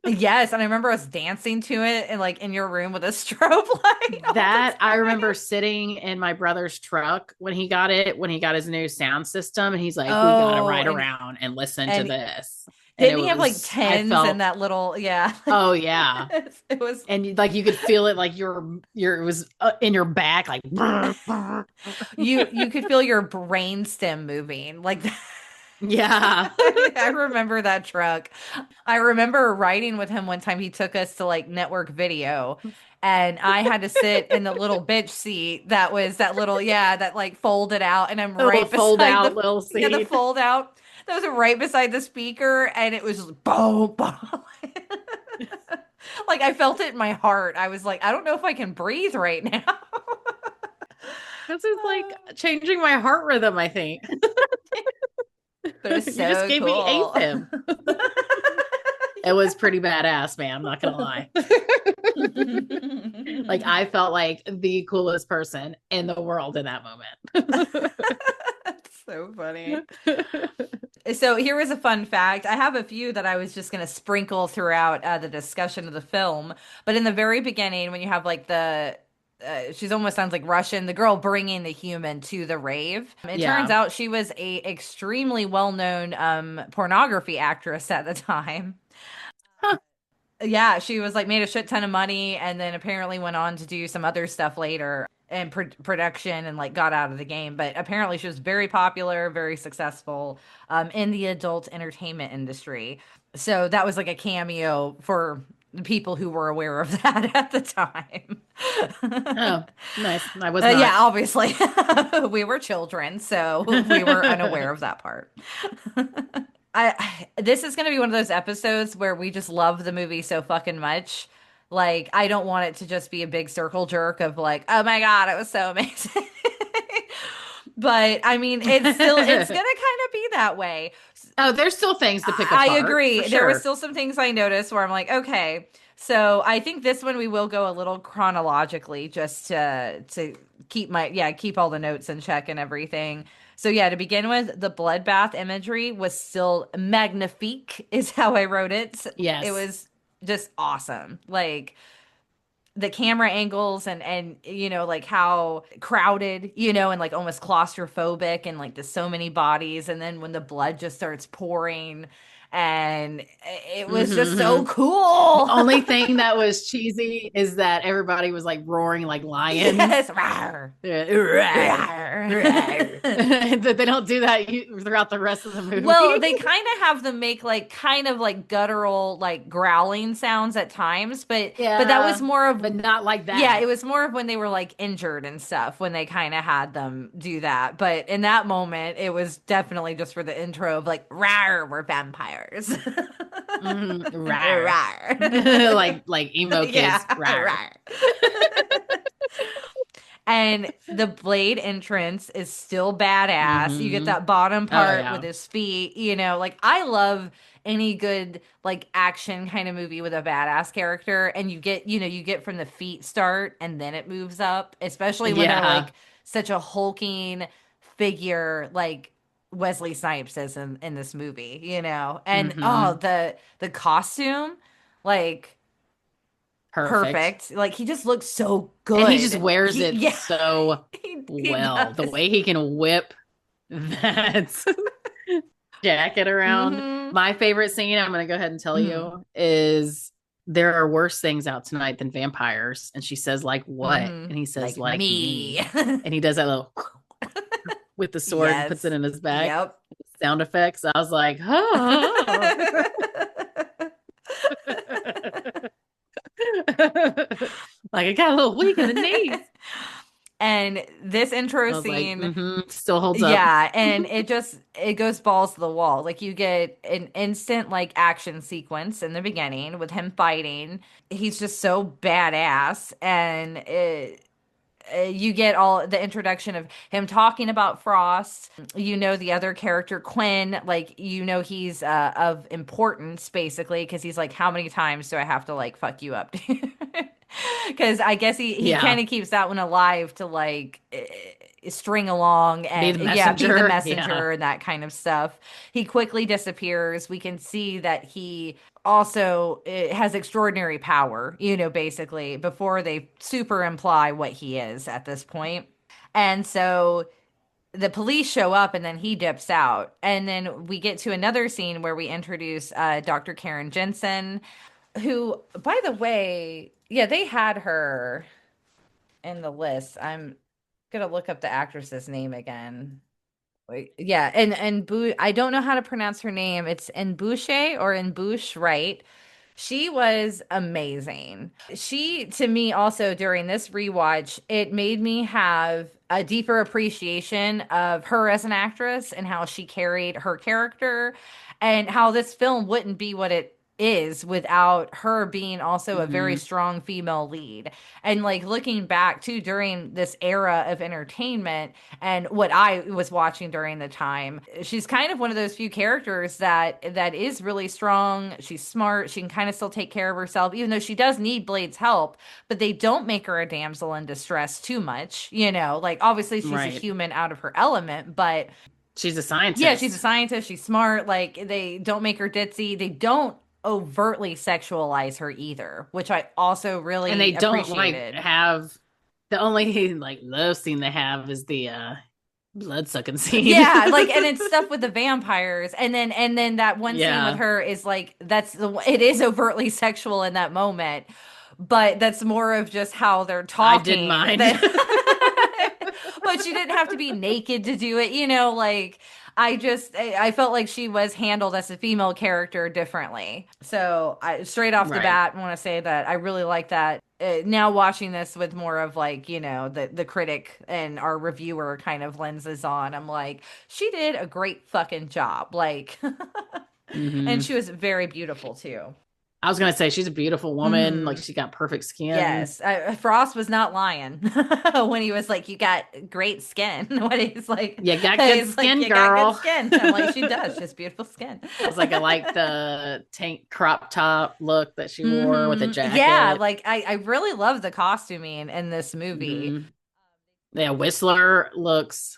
Yes, and I remember us dancing to it and like in your room with a strobe light all the That I time. remember sitting in my brother's truck when he got his new sound system, and he's like, we gotta Oh, ride and around and listen to and this. And it didn't he have like was, I tens and felt, that little, yeah, like oh yeah. it was And you could feel it like it was in your back, like, you could feel your brain stem moving like that. yeah. I remember that truck. I remember riding with him one time. He took us to like network video, and I had to sit in the little bitch seat that was that little, yeah, that like folded out, and I'm A little right fold beside out little yeah, the seat. fold out. That was right beside the speaker, and it was just boom, boom. Like I felt it in my heart. I was like, I don't know if I can breathe right now. This is like changing my heart rhythm, I think. But it was You just so gave me cool. AFib. It was pretty badass, man. I'm not gonna lie. Like I felt like the coolest person in the world in that moment. That's so funny. So here was a fun fact. I have a few that I was just going to sprinkle throughout the discussion of the film. But in the very beginning, when you have like she's almost sounds like Russian, the girl bringing the human to the rave. It turns Yeah. out she was a extremely well-known pornography actress at the time. Huh. Yeah, she was like made a shit ton of money and then apparently went on to do some other stuff later in production and like got out of the game. But apparently she was very popular, very successful in the adult entertainment industry. So that was like a cameo for the people who were aware of that at the time. Oh, nice. I was Yeah, not. obviously we were children, so we were unaware of that part. This is going to be one of those episodes where we just love the movie so fucking much. Like, I don't want it to just be a big circle jerk of like, oh my God, it was so amazing. But I mean, it's gonna kind of be that way. Oh, there's still things to pick I apart for agree. There was sure. still some things I noticed where I'm like, okay. So I think this one we will go a little chronologically just to keep all the notes in check and everything. So yeah, to begin with, the bloodbath imagery was still magnifique, is how I wrote it. It Yes. was just awesome. Like the camera angles and like how crowded, and like almost claustrophobic and like there's so many bodies, and then when the blood just starts pouring, and it was just so Mm-hmm. The cool. only thing that was cheesy is that everybody was like roaring like lions. Yes. Rawr. Rawr, rawr. Rawr. That they don't do that throughout the rest of the Well, movie. they kind of have them make like kind of like guttural, like growling sounds at times, but that was Yeah, more of, but not like yeah, that. it was more of when they were like injured and stuff, when they kind of had them do that. But in that moment, it was definitely just for the intro of like, rawr, we're vampires. Rawr. Rawr. Like emo Yeah, kids. Rawr. rawr. And the blade entrance is still badass. You get Hmm. that bottom Oh part with yeah. his feet, like I love any good like action kind of movie with a badass character, and you get from the feet start and then it moves up, especially when they're Yeah. like such a hulking figure like Wesley Snipes is in this movie. And oh, Hmm. the costume, like Perfect. perfect. Like he just looks so And he just good. wears He it Yeah, so he well. The does. way he can whip that jacket around. Hmm. My favorite scene, I'm going to go ahead and tell Hmm. you, is there are worse things out tonight than vampires. And she says, like, what? Hmm. And he says, Like like me. me. And he does that little with the sword and puts it Yes. in his back. Yep. Sound effects. I was like, oh. Like, I got a little weak in the knees. And this intro I was like, scene, still holds up. yeah, and it goes balls to the wall. Like you get an instant like action sequence in the beginning with him fighting. He's just so badass, and you get all the introduction of him talking about Frost. The other character, Quinn, like, he's of importance basically because he's like, how many times do I have to like fuck you up? Because I guess he kind Yeah. of keeps that one alive to like string along Be and the yeah, be the messenger. Yeah. messenger and that kind of stuff. He quickly disappears. We can see that he also has extraordinary power, basically, before they super imply what he is at this point. And so the police show up and then he dips out. And then we get to another scene where we introduce Dr. Karen Jensen, who, by the way, yeah, they had her in the list. I'm gonna look up the actress's name again. Wait, yeah, and I don't know how to pronounce her name. It's Nbouche or Nbouche, right? She was amazing. She, to me, also during this rewatch, it made me have a deeper appreciation of her as an actress and how she carried her character, and how this film wouldn't be what it is without her being also a very Hmm. strong female lead. And like looking back too during this era of entertainment and what I was watching during the time, she's kind of one of those few characters that is really strong. She's smart. She can kind of still take care of herself, even though she does need Blade's help. But they don't make her a damsel in distress too much. Like obviously she's a Right. human out of her element, but She's a yeah, she's a scientist. scientist. She's smart. Like they don't make her ditzy. They don't overtly sexualize her either, which I also And they really don't like appreciated. have the only like love scene they have is the blood sucking scene. Yeah, like, and it's stuff with the vampires, and then that one scene with Yeah. her is like it is overtly sexual in that moment, but that's more of just how they're I didn't talking. mind. But she didn't have to be naked to do it. Like I felt like she was handled as a female character differently. So I straight off the Right. bat want to say that I really like that. Now watching this with more of like the critic and our reviewer kind of lenses on, I'm like, she did a great fucking job, like, and Hmm. she was very beautiful too. I was gonna say she's a beautiful woman. Like Hmm. she got perfect skin. Yes, Frost was not lying when he was like, "You got great skin." When You got good he's like, skin, "You got good girl. skin." I'm like, "She does. She has beautiful skin." I was like, I like the tank crop top look that she wore with a Yeah, jacket. like I really love the costuming in this movie. Hmm. Yeah, Whistler looks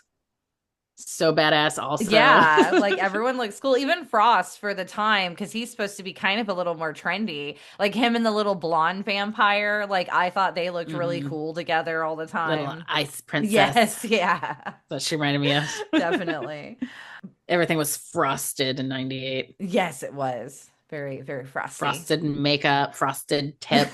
So badass also. Yeah, like everyone looks cool. Even Frost for the time, because he's supposed to be kind of a little more trendy. Like him and the little blonde vampire, like I thought they looked really Hmm. cool together all the Little time. ice princess. Yes, yeah, That she reminded me of. definitely. Everything was frosted in 98. Yes, it was very, very frosty. Frosted makeup, frosted tips.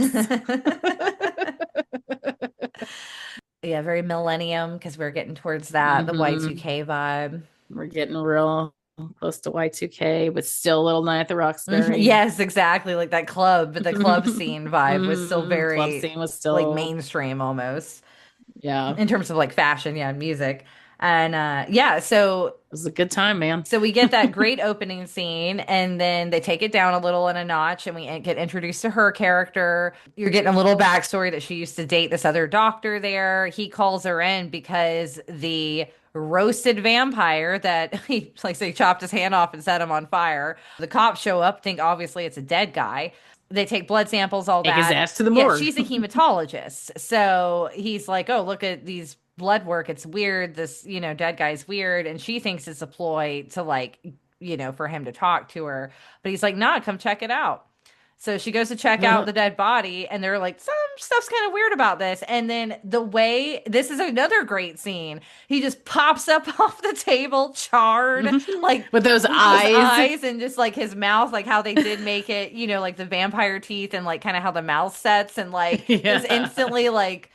Yeah, very millennium because we're getting towards that, the Hmm. Y2K vibe. We're getting real close to Y2K, but still a little Night at the Roxbury. Yes, exactly. Like that club, the club scene vibe was still Club very scene was like still, mainstream almost yeah, it in terms of like fashion, yeah, and music. And yeah, so was a good time, man. so we get that great opening scene, and then they take it down a little in a notch, and we get introduced to her character. You're getting a little backstory that she used to date this other doctor there. He calls her in because the roasted vampire that he, like, say, chopped his hand off and set him on fire. The cops show up, think obviously it's a dead guy. They take blood samples, all Take his that. ass to the Yeah, morgue. she's a hematologist. So he's like, oh, look at these blood work. It's weird. This, dead guy's weird. And she thinks it's a ploy to, like, for him to talk to her. But he's like, nah, come check it out. So she goes to check out the dead body, and they're like, some stuff's kind of weird about this. And then the way this is another great scene, he just pops up off the table, charred, like With those with those eyes. eyes and just like his mouth, like how they did make it, like the vampire teeth and like kind of how the mouth sets, and like just Yeah. instantly like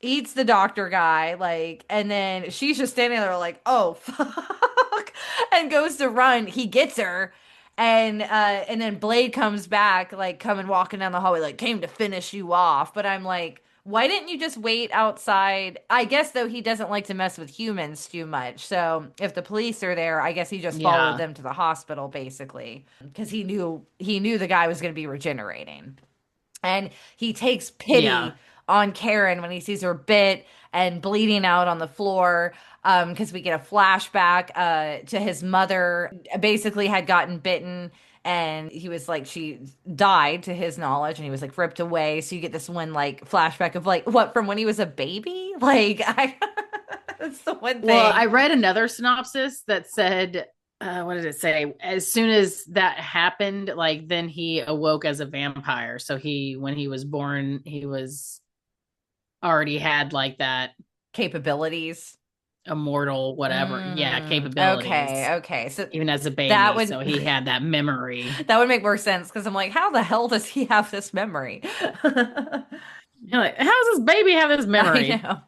eats the doctor guy, like, and then she's just standing there like, oh fuck, and goes to run. He gets her. And then Blade comes back, like coming walking down the hallway, like came to finish you off. But I'm like, why didn't you just wait outside? I guess though he doesn't like to mess with humans too much. So if the police are there, I guess he just followed Yeah. them to the hospital basically because he knew the guy was going to be regenerating. And he takes Yeah. pity on Karen when he sees her bit and bleeding out on the floor. Because we get a flashback to his mother, basically had gotten bitten, and he was like, she died to his knowledge, and he was like ripped away. So you get this one like flashback of like what from when he was a baby. Like I, that's the one Well, I thing. read another synopsis that said, what did it say? As soon as that happened, like then he awoke as a vampire. So when he was born, he was already had like that Capabilities. immortal, whatever. Yeah, Okay, capabilities, okay. So even as a that baby. would So he had that memory. that would make more sense because I'm like, how the hell does he have this memory? You're like, how does this baby have this I memory? know.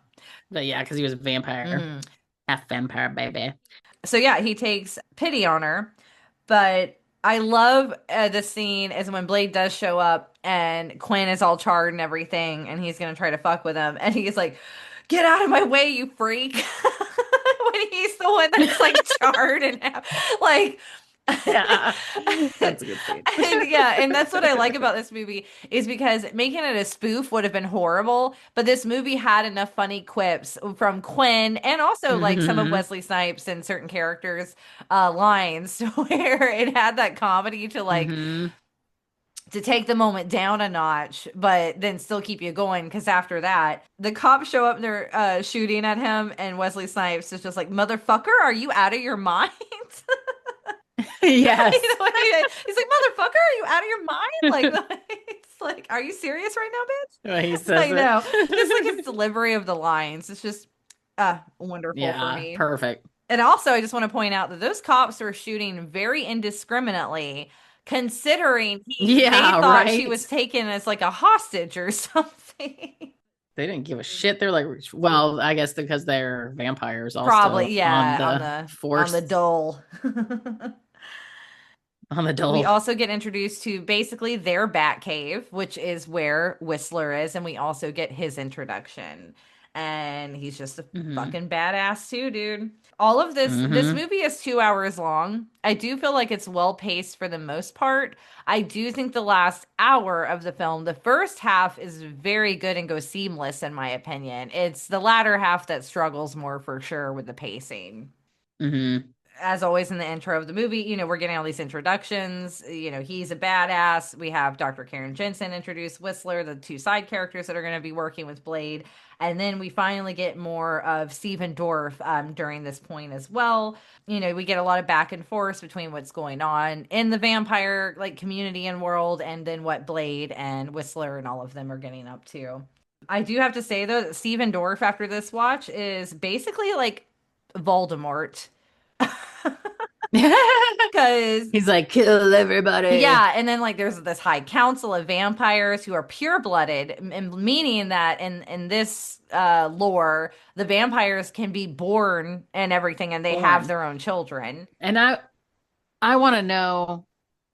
But yeah, because he was a vampire, Mhm. half vampire baby. So yeah, he takes pity on her, but I love the scene is when Blade does show up and Quinn is all charred and everything, and he's gonna try to fuck with him, and he's like, "Get out of my way, you freak!" When he's the one that's like charred and like. Yeah, that's a good scene. And yeah, and that's what I like about this movie is because making it a spoof would have been horrible, but this movie had enough funny quips from Quinn and also like some of Hmm. Wesley Snipes and certain characters' lines where it had that comedy to like Hmm. to take the moment down a notch, but then still keep you going. Because after that, the cops show up and they're shooting at him, and Wesley Snipes is just like, "Motherfucker, are you out of your mind?" Yes. He's like, "Motherfucker, are you out of your mind?" Like, it's like, "Are you serious right now, Well, he bitch?" I says know. Just like his it. delivery of the lines, it's just wonderful for Yeah, me. perfect. And also, I just want to point out that those cops were shooting very indiscriminately, considering they Yeah, thought she right. was taken as like a hostage or something. They didn't give a shit. They're like, well, I guess because they're vampires Probably, also yeah, on the force, dole. on the We dole. also get introduced to basically their bat cave, which is where Whistler is, and we also get his introduction. And he's just a Hmm. fucking badass too, dude. All of this Hmm. movie is 2 hours long. I do feel like it's well paced for the most part. I do think the last hour of the film, the first half is very good and goes seamless in my opinion. It's the latter half that struggles more for sure with the pacing. Hmm. as always in the intro of the movie, we're getting all these introductions. He's a badass. We have Dr. Karen Jensen introduce Whistler, the two side characters that are going to be working with Blade. And then we finally get more of Stephen Dorff during this point as well. We get a lot of back and forth between what's going on in the vampire like community and world, and then what Blade and Whistler and all of them are getting up to. I do have to say though that Stephen Dorff after this watch is basically like Voldemort. Because He's like, kill everybody. yeah, and then like there's this high council of vampires who are pure-blooded, and meaning that in this lore, the vampires can be born and everything, and they have Born. their own children. And I want to know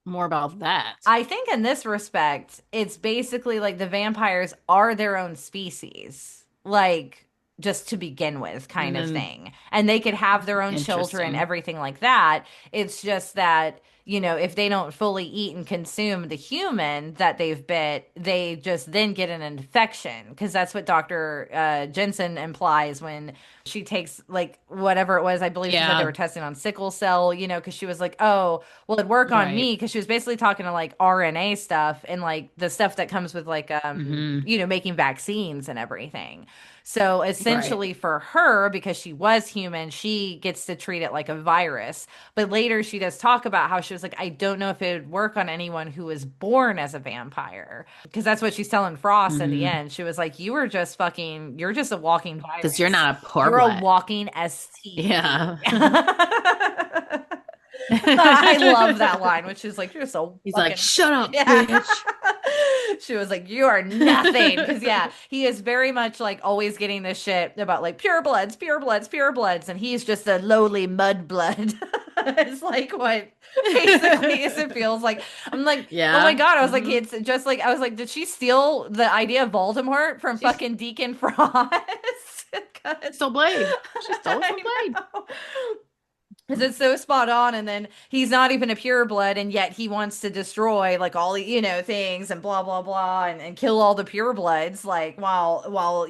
more about that. I think in this respect, it's basically like the vampires are their own species, like just to begin with, kind And of then thing. And they could have their own children, interesting. everything like that. It's just that, if they don't fully eat and consume the human that they've bit, they just then get an infection. Because that's what Dr. Jensen implies when she takes, like, whatever it was. I believe she said they Yeah. were testing on sickle cell, because she was like, oh, well, it'd work on Right. me. Because she was basically talking to, like, RNA stuff and, like, the stuff that comes with, like, Hmm. making vaccines and everything. So Right. essentially, for her, because she was human, she gets to treat it like a virus. But later, she does talk about how she was like, I don't know if it would work on anyone who was born as a vampire. Because that's what she's telling Frost in the Hmm. end. She was like, you're just a walking Because you're virus. not a poor You're a blood. walking STD. Yeah. I love that line, which is like, you're so He's like, fucking. shut up, Yeah. bitch. She was like, you are nothing. Because, yeah, he is very much like always getting this shit about like pure bloods, pure bloods, pure bloods. And he's just a lowly mud blood. It's like what basically is it feels like. I'm like, oh my Yeah. God. I was like, Hmm. it's just like, I was like, did she steal the idea of Voldemort from She's fucking Deacon Frost? 'Cause still Blade. She stole it from I Blade. know. Because it's so spot on, and then he's not even a pureblood, and yet he wants to destroy like all the things and blah blah blah, and kill all the purebloods, like while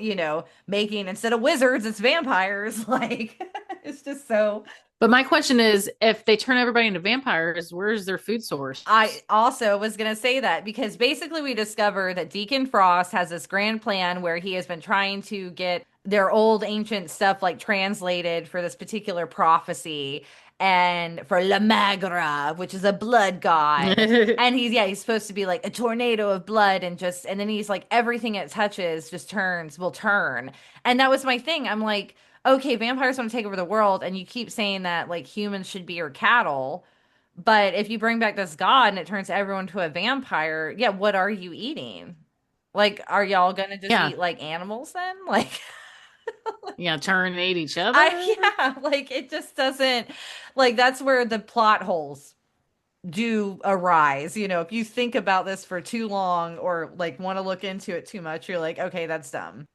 making instead of wizards, it's vampires. Like it's just so. But my question is, if they turn everybody into vampires, where's their food source? I also was going to say that because basically we discover that Deacon Frost has this grand plan where he has been trying to get their old ancient stuff like translated for this particular prophecy and for La Magra, which is a blood god. And he's supposed to be like a tornado of blood and then he's like everything it touches just will turn. And that was my thing. I'm like, okay, vampires want to take over the world and you keep saying that like humans should be your cattle. But if you bring back this god and it turns everyone to a vampire, yeah, what are you eating? Like, are y'all gonna just Yeah. eat like animals then? Like, Yeah. Turn and eat each other. I yeah, like it just doesn't like that's where the plot holes do arise. If you think about this for too long or like want to look into it too much, you're like, okay, that's dumb.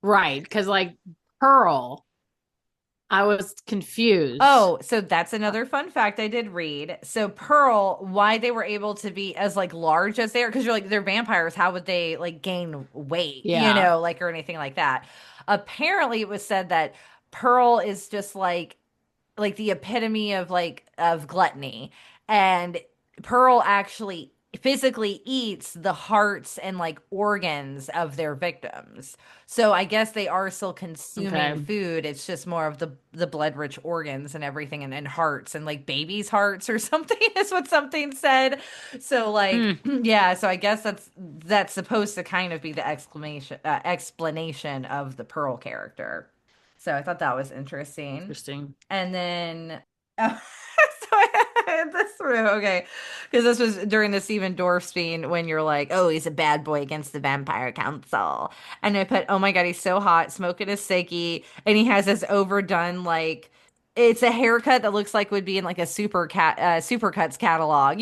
Right. Because, like, Pearl, I was confused. Oh, so that's another fun fact I did read. So Pearl, why they were able to be as like large as they are, because you're like they're vampires, how would they like gain weight, Yeah. like or anything like that? Apparently it was said that Pearl is just like the epitome of of gluttony. And Pearl actually physically eats the hearts and like organs of their victims. So I guess they are still consuming Okay. food. It's just more of the blood-rich organs and everything and hearts and like babies' hearts or something is what something said. So like Hmm. yeah, so I guess that's supposed to kind of be the explanation of the Pearl character. So I thought that was interesting. Interesting. And then, so this okay, because this was during the Steven Dorff scene when you're like, oh, he's a bad boy against the Vampire Council, and I put, oh my God, he's so hot, smoking a sticky, and he has this overdone like. It's a haircut that looks like would be in like a Supercuts catalog,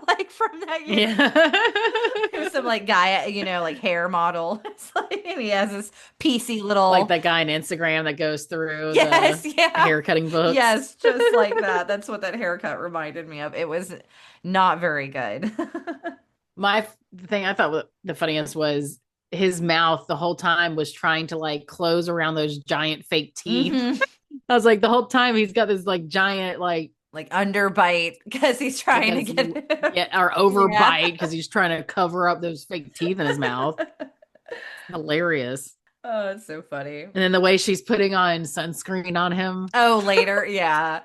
like from that year. Yeah. Some like guy, like hair model. It's like, and he has this PC Like little. that guy on Instagram that goes through Yes, the yeah. hair cutting books. Yes, just like that. That's what that haircut reminded me of. It was not very good. The thing I thought the funniest was his mouth the whole time was trying to like close around those giant fake teeth. Hmm. I was like, the whole time he's got this like giant, Like underbite because he's trying to get or Yeah. overbite because he's trying to cover up those fake teeth in his mouth. Hilarious. Oh, it's so funny. And then the way she's putting on sunscreen on him. Oh, later. Yeah.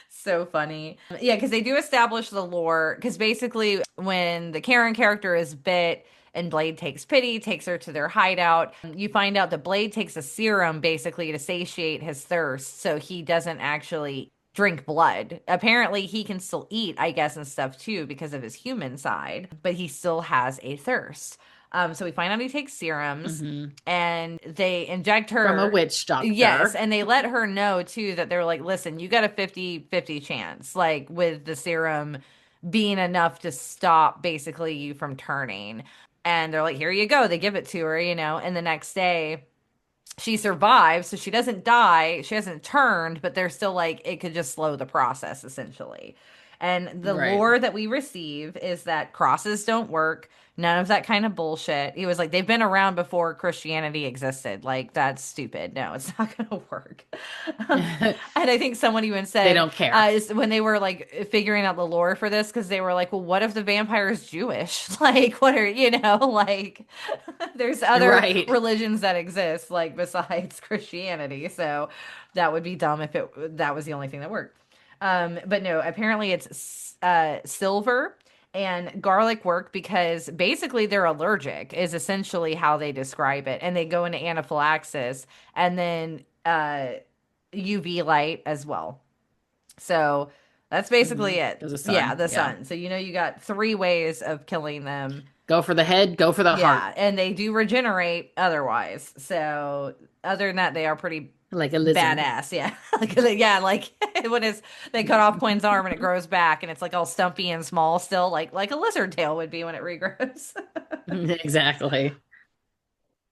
So funny. Yeah, because they do establish the lore. Because basically, when the Karen character is bit and Blade takes pity, takes her to their hideout, you find out that Blade takes a serum basically to satiate his thirst. So he doesn't actually drink blood. Apparently, he can still eat, I guess, and stuff too because of his human side, but he still has a thirst. So we find out he takes serums and they inject her from a witch doctor. Yes, and they let her know too that they're like, listen, you got a 50-50 chance, like with the serum being enough to stop basically you from turning. And they're like, here you go. They give it to her, and the next day she survives, so she doesn't die. She hasn't turned, but they're still like, it could just slow the process essentially. And the lore that we receive is that crosses don't work. None of that kind of bullshit. He was like, they've been around before Christianity existed. Like, that's stupid. No, it's not going to work. And I think someone even said they don't care. When they were like figuring out the lore for this, because they were like, well, what if the vampire is Jewish? Like, what are, like, there's other religions that exist, like, besides Christianity. So that would be dumb if that was the only thing that worked. But no, apparently it's silver and garlic work because basically they're allergic is essentially how they describe it. And they go into anaphylaxis and then UV light as well. So that's basically it. The sun. Yeah, the sun. So you got 3 ways of killing them. Go for the head, go for the heart. Yeah, and they do regenerate otherwise. So other than that, they are pretty like a lizard. Badass, yeah. Like when they cut off Quinn's arm and it grows back and it's like all stumpy and small still, like a lizard tail would be when it regrows. Exactly.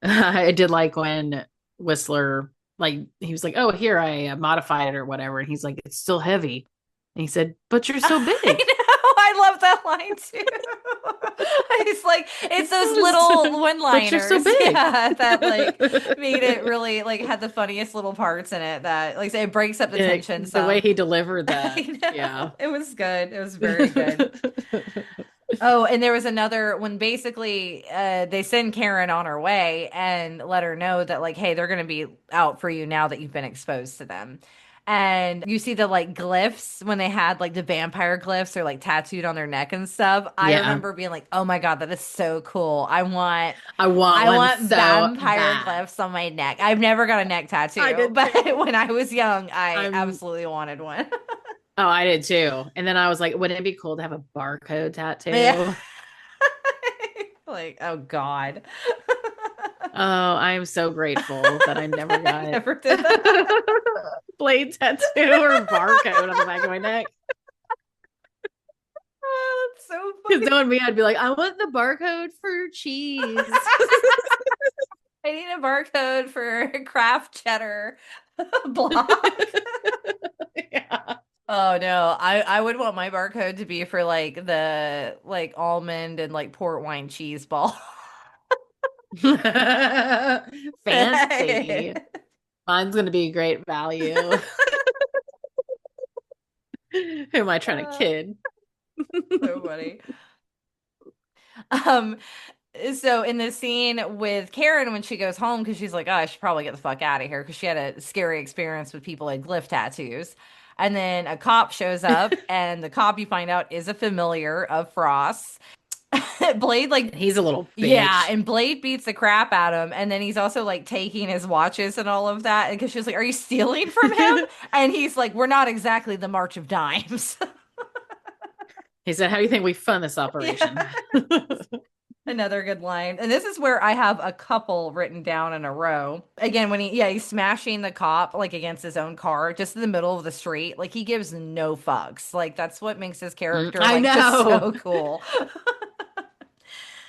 I did like when Whistler, like, he was like, oh, here, I modified it or whatever. And he's like, it's still heavy. And he said, but you're so big. I know. I love that line too. It's like, it's those little one-liners. But you're so big. Yeah, that like made it really like had the funniest little parts in it that like say it breaks up the tension. The way he delivered that. Yeah. It was good. It was very good. Oh, and there was another when basically they send Karen on her way and let her know that like, hey, they're going to be out for you now that you've been exposed to them. And you see the like glyphs when they had like the vampire glyphs or like tattooed on their neck and stuff. I remember being like, oh my God, that is so cool. I want vampire glyphs on my neck. I've never got a neck tattoo, but when I was young, I absolutely wanted one. Oh, I did too. And then I was like, wouldn't it be cool to have a barcode tattoo? Yeah. Like, oh God. Oh, I am so grateful that I never got it. Never did that. Blade tattoo or barcode on the back of my neck. Oh, that's so funny. Because knowing me, I'd be like, I want the barcode for cheese. I need a barcode for Kraft cheddar block. Yeah. Oh no, I would want my barcode to be for like the like almond and like port wine cheese ball. Fancy. Mine's gonna be great value. Who am I trying to kid? So funny. So in the scene with Karen when she goes home because she's like, oh, I should probably get the fuck out of here because she had a scary experience with people with glyph tattoos. And then a cop shows up and the cop you find out is a familiar of Frost's. Blade, like, he's a little bitch. Yeah, and Blade beats the crap out of him, and then he's also like taking his watches and all of that because she's like, are you stealing from him? And he's like, we're not exactly the March of Dimes. He said, how do you think we fund this operation? Yeah. Another good line. And this is where I have a couple written down in a row. Again, when he's smashing the cop like against his own car, just in the middle of the street. Like he gives no fucks. Like that's what makes his character just so cool.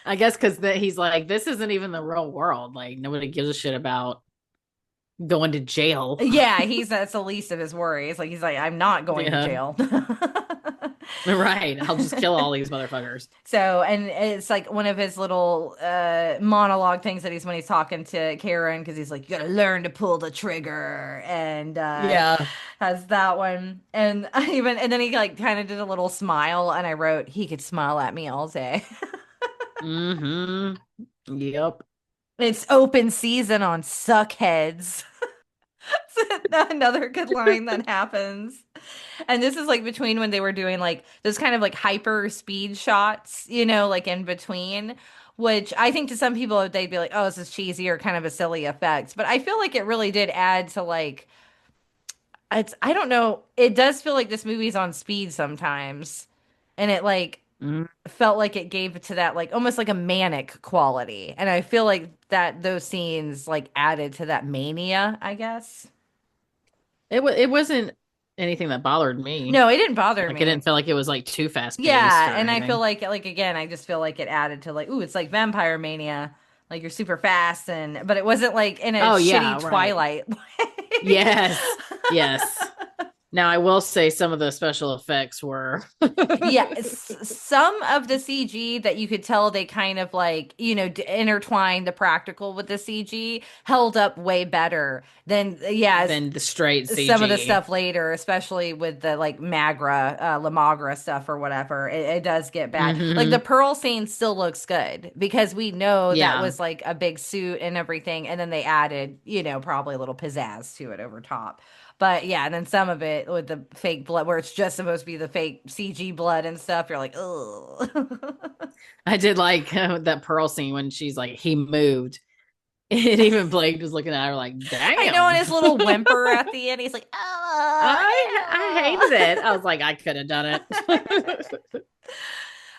I guess because he's like, this isn't even the real world. Like nobody gives a shit about going to jail. Yeah, that's the least of his worries. Like he's like, I'm not going to jail. Right. I'll just kill all these motherfuckers. So, and it's like one of his little monologue things that he's when he's talking to Karen because he's like, "You gotta learn to pull the trigger," and Yeah. has that one. And I even and then he like kind of did a little smile, and I wrote, "He could smile at me all day." Mm-hmm. Yep. It's open season on Suckheads. Another good line that happens. And this is like between when they were doing like those kind of like hyper speed shots, like in between, which I think to some people they'd be like, oh, this is cheesy or kind of a silly effect. But I feel like it really did add to like, I don't know, it does feel like this movie's on speed sometimes. And it like Mm. felt like it gave to that like almost like a manic quality. And I feel like that those scenes like added to that mania, I guess. It wasn't anything that bothered me. No, it didn't bother Like it didn't me. feel like it was like too fast paced Yeah, or and I feel anything. like again, I just feel like it added to like, ooh, it's like Vampire Mania, like you're super fast but it wasn't like in a Oh shitty yeah, right. Twilight way. Yes. Yes. Now I will say some of the special effects were Yeah, some of the CG that you could tell they kind of like, intertwined the practical with the CG held up way better than, yeah, than the straight some of the CG. stuff later, especially with the like Magra, La Magra stuff or whatever, it does get bad. Like the Hmm. Pearl scene still looks good because we know that Yeah. was like a big suit and everything, and then they added, probably a little pizzazz to it over top. But yeah, and then some of it with the fake blood, where it's just supposed to be the fake CG blood and stuff, you're like, oh, I did like that Pearl scene when she's like, he moved. And even Blake was looking at her like, I know. And damn. his little whimper at the end, he's like, oh, I hated it. I was like, I could have done it.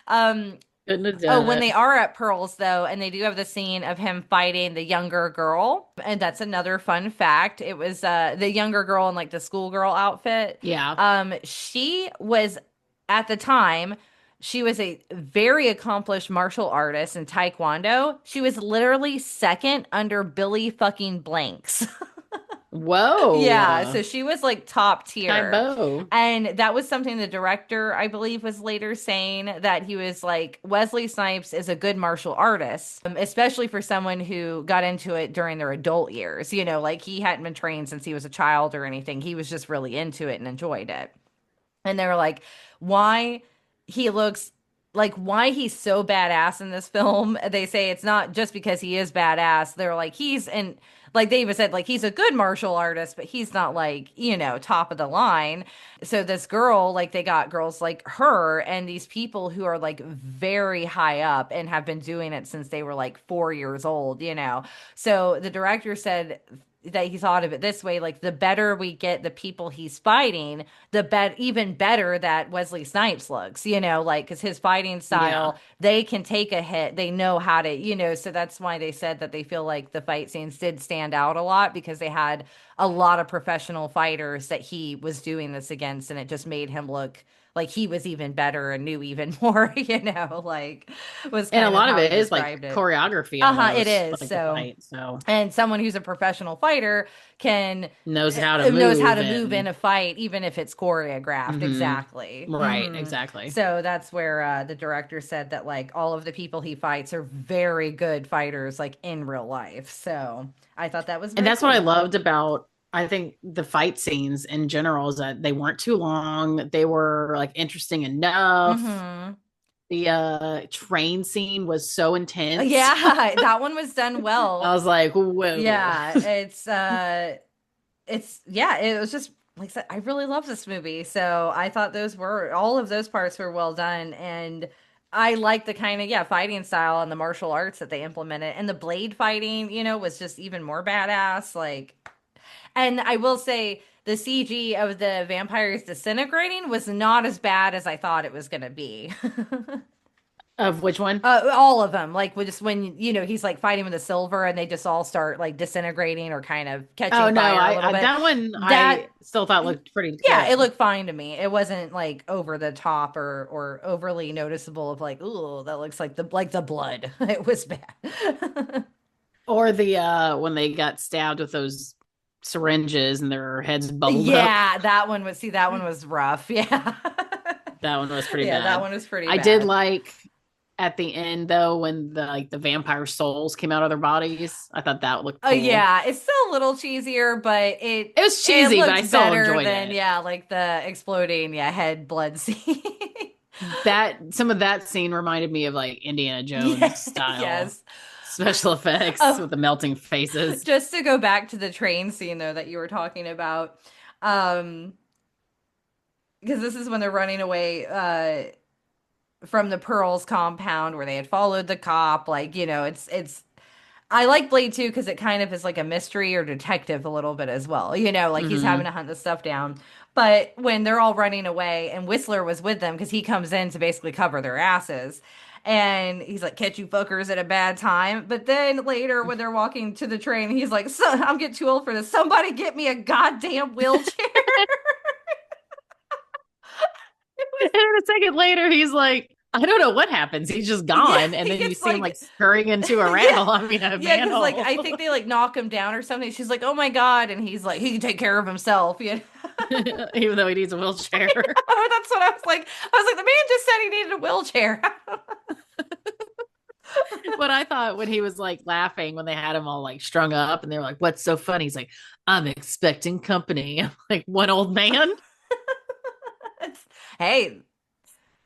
um, Couldn't have Oh, done when it. they are at Pearl's though, and they do have the scene of him fighting the younger girl, and that's another fun fact. It was the younger girl in like the schoolgirl outfit. Yeah. She was at the time, she was a very accomplished martial artist in Taekwondo. She was literally second under Billy fucking Blanks. Yeah, Whoa. so she was like top tier. Tybo. And that was something the director, I believe, was later saying that he was like, Wesley Snipes is a good martial artist, especially for someone who got into it during their adult years. Like he hadn't been trained since he was a child or anything. He was just really into it and enjoyed it. And they were like, why he looks like why he's so badass in this film. They say it's not just because he is badass. They're like, he's and like they even said, like he's a good martial artist, but he's not like, top of the line. So this girl, like they got girls like her and these people who are like very high up and have been doing it since they were like 4 years old. So the director said that he thought of it this way, like the better we get the people he's fighting, even better that Wesley Snipes looks, like because his fighting Yeah. style, they can take a hit, they know how to, so that's why they said that they feel like the fight scenes did stand out a lot because they had a lot of professional fighters that he was doing this against, and it just made him look like he was even better and knew even more, like was And a kind of lot of how he it is like described it. choreography Uh-huh, it almost, is. like the So fight. So and someone who's a professional fighter can knows how to move in a fight, even if it's choreographed. hmm Exactly. right, Hmm. exactly. So that's where the director said that like all of the people he fights are very good fighters, like in real life. So I thought that was And very that's what I cool. loved about I think the fight scenes in general is that they weren't too long. They were like interesting enough. Hmm. The train scene was so intense. Yeah, that one was done I well. was like, whoa. Yeah, it's yeah, it was just like I said, I really love this movie. So I thought those were all of those parts were well done, and I like the kind of fighting style and the martial arts that they implemented, and the blade fighting, was just even more badass. Like, and I will say the CG of the vampires disintegrating was not as bad as I thought it was gonna be. Of which one? All of them, like just when he's like fighting with the silver, and they just all start like disintegrating or kind of Oh catching no, fire a little I bit. that one That I still thought looked pretty Yeah, it good. looked fine to me. It wasn't like over the top or overly noticeable of like, ooh, that looks like the blood. It was bad. Or the when they got stabbed with those syringes and their heads bubbled up. Yeah, that one was rough. Yeah. That one was pretty Yeah, that bad. one was pretty I did bad. like at the end though when the vampire souls came out of their bodies. I thought that looked Oh cool. yeah, it's still a little cheesier, but It was it cheesy, but I looked still better enjoyed than it. yeah, like the exploding head blood scene. That some of that scene reminded me of like Indiana Yeah, Jones style yes. special effects Oh, with the melting faces. just to go back to the train scene though that you were talking about, um, because this is when they're running away from the Pearls compound where they had followed the cop. Like, it's I like Blade too because it kind of is like a mystery or detective a little bit as well. Like he's having Hmm. to hunt this stuff down. But when they're all running away and Whistler was with them because he comes in to basically cover their asses. And he's like, catch you fuckers at a bad time. But then later, when they're walking to the train, he's like, son, I'm getting too old for this. Somebody get me a goddamn wheelchair. It was, And a second later, he's like, I don't know what happens. He's just yeah, gone. And he then you gets see him like like, scurrying into a yeah, rattle. I mean, a yeah, because like manhole. I think they like knock him down or something. She's like, oh my God. And he's like, he can take care of himself. Even though he needs a wheelchair. That's what I was like. I was like, the man just said he needed a wheelchair. What I thought when he was like laughing when they had him all like strung up and they were like, what's so funny? He's like, I'm expecting company. I'm like, one old man. Hey,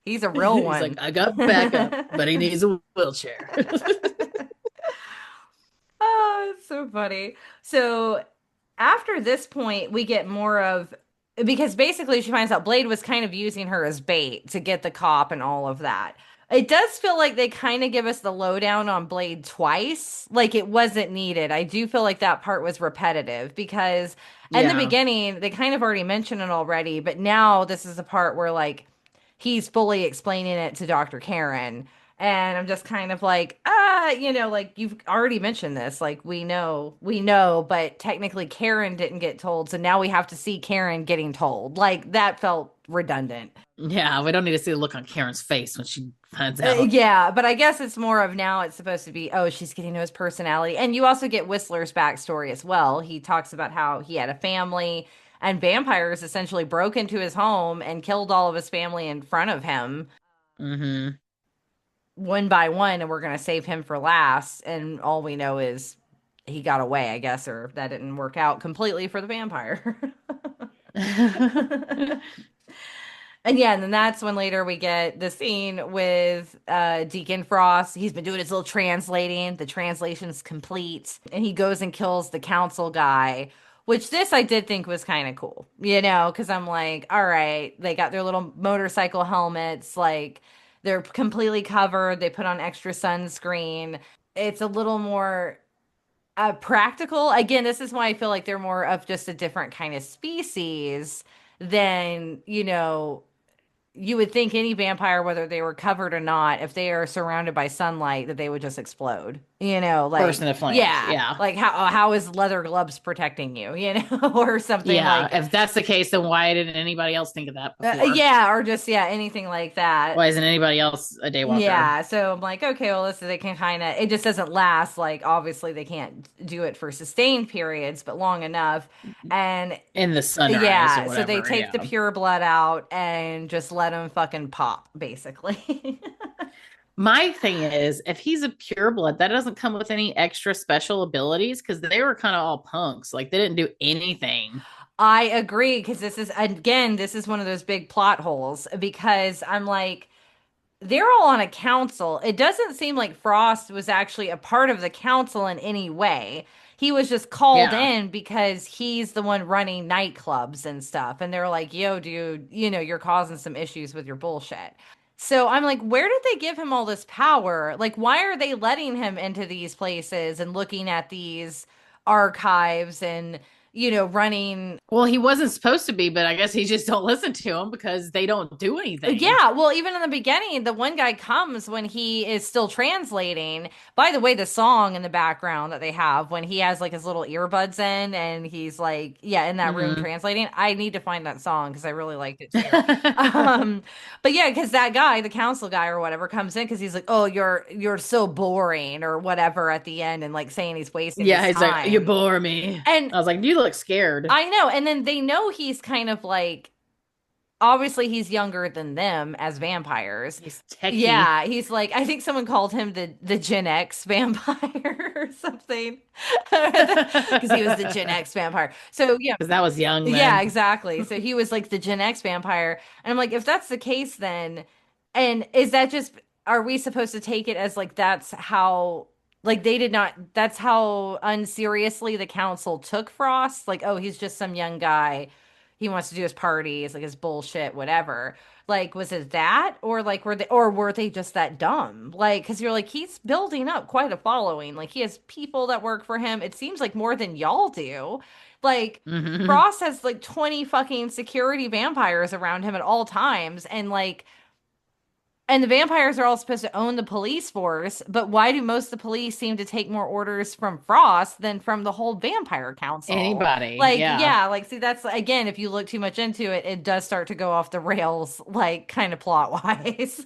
he's a real He's like, one. I got backup, but he needs a wheelchair. Oh, it's so funny. So after this point, we get more of because basically she finds out Blade was kind of using her as bait to get the cop and all of that. It does feel like they kind of give us the lowdown on Blade twice, like it wasn't needed. I do feel like that part was repetitive because in the Yeah. beginning, they kind of already mentioned it already, but now this is the part where like he's fully explaining it to Dr. Karen. And I'm just kind of like, like you've already mentioned this. Like we know, but technically Karen didn't get told. So now we have to see Karen getting told. Like that felt redundant. Yeah. We don't need to see the look on Karen's face when she finds out. Yeah, but I guess it's more of now it's supposed to be, oh, she's getting to his personality. And you also get Whistler's backstory as well. He talks about how he had a family and vampires essentially broke into his home and killed all of his family in front of him Hmm. one by one, and we're going to save him for last. And all we know is he got away, I guess, or that didn't work out completely for the vampire. And yeah, and then that's when later we get the scene with Deacon Frost. He's been doing his little translating. The translation's complete. And he goes and kills the council guy, which this I did think was kind of cool, because I'm like, all right, they got their little motorcycle helmets, like they're completely covered. They put on extra sunscreen. It's a little more practical. Again, this is why I feel like they're more of just a different kind of species than, you would think any vampire, whether they were covered or not, if they are surrounded by sunlight, that they would just explode. Burst into flames. Yeah, Yeah. like how is leather gloves protecting you? Or something Yeah. like If that's the case, then why didn't anybody else think of that before? yeah, or just anything like that. Why isn't anybody else a daywalker? Yeah, so I'm like, okay, well, this they can kind of, it just doesn't last. Like, obviously, they can't do it for sustained periods, but long enough. And In the sunrise or yeah, so they whatever. take the Yeah. pure blood out and just let them fucking pop, basically. My thing is, if he's a pureblood, that doesn't come with any extra special abilities because they were kind of all punks. Like they didn't do anything. I agree because this is, again, this is one of those big plot holes because I'm like, they're all on a council. It doesn't seem like Frost was actually a part of the council in any way. He was just called Yeah. in because he's the one running nightclubs and stuff. And they're like, yo, dude, you're causing some issues with your bullshit. So I'm like, where did they give him all this power? Like, why are they letting him into these places and looking at these archives and, running. Well, he wasn't supposed to be, but I guess he just don't listen to him because they don't do anything. Yeah, well, even in the beginning, the one guy comes when he is still translating. By the way, the song in the background that they have when he has like his little earbuds in and he's like, yeah, in that room Hmm. translating. I need to find that song because I really liked it too. Um, but yeah, because that guy, the council guy or whatever, comes in because he's like, "Oh, you're so boring" or whatever at the end, and like saying he's wasting his Yeah, he's like, you time. bore me. And I was like, you look scared. I know, and then they know he's kind of like obviously he's younger than them as vampires. He's techie. Yeah, he's like, I think someone called him the Gen X vampire or something. Because he was the Gen X vampire. So yeah, Because that was young yeah, then. exactly. So he was like the Gen X vampire. And I'm like, if that's the case, then, and is that just, are we supposed to take it as like that's how, like they did not, that's how unseriously the council took Frost? Like, oh, he's just some young guy. He wants to do his parties, like his bullshit, whatever. Like, was it that? Or like, were they just that dumb? Like, because you're like, he's building up quite a following. Like, he has people that work for him. It seems like more than y'all do. Like, Hmm. Frost has like 20 fucking security vampires around him at all times. And like, and the vampires are all supposed to own the police force, but why do most of the police seem to take more orders from Frost than from the whole vampire council? Anybody, Like, yeah. yeah, like, see, that's again, if you look too much into it, it does start to go off the rails, like, kind of plot wise.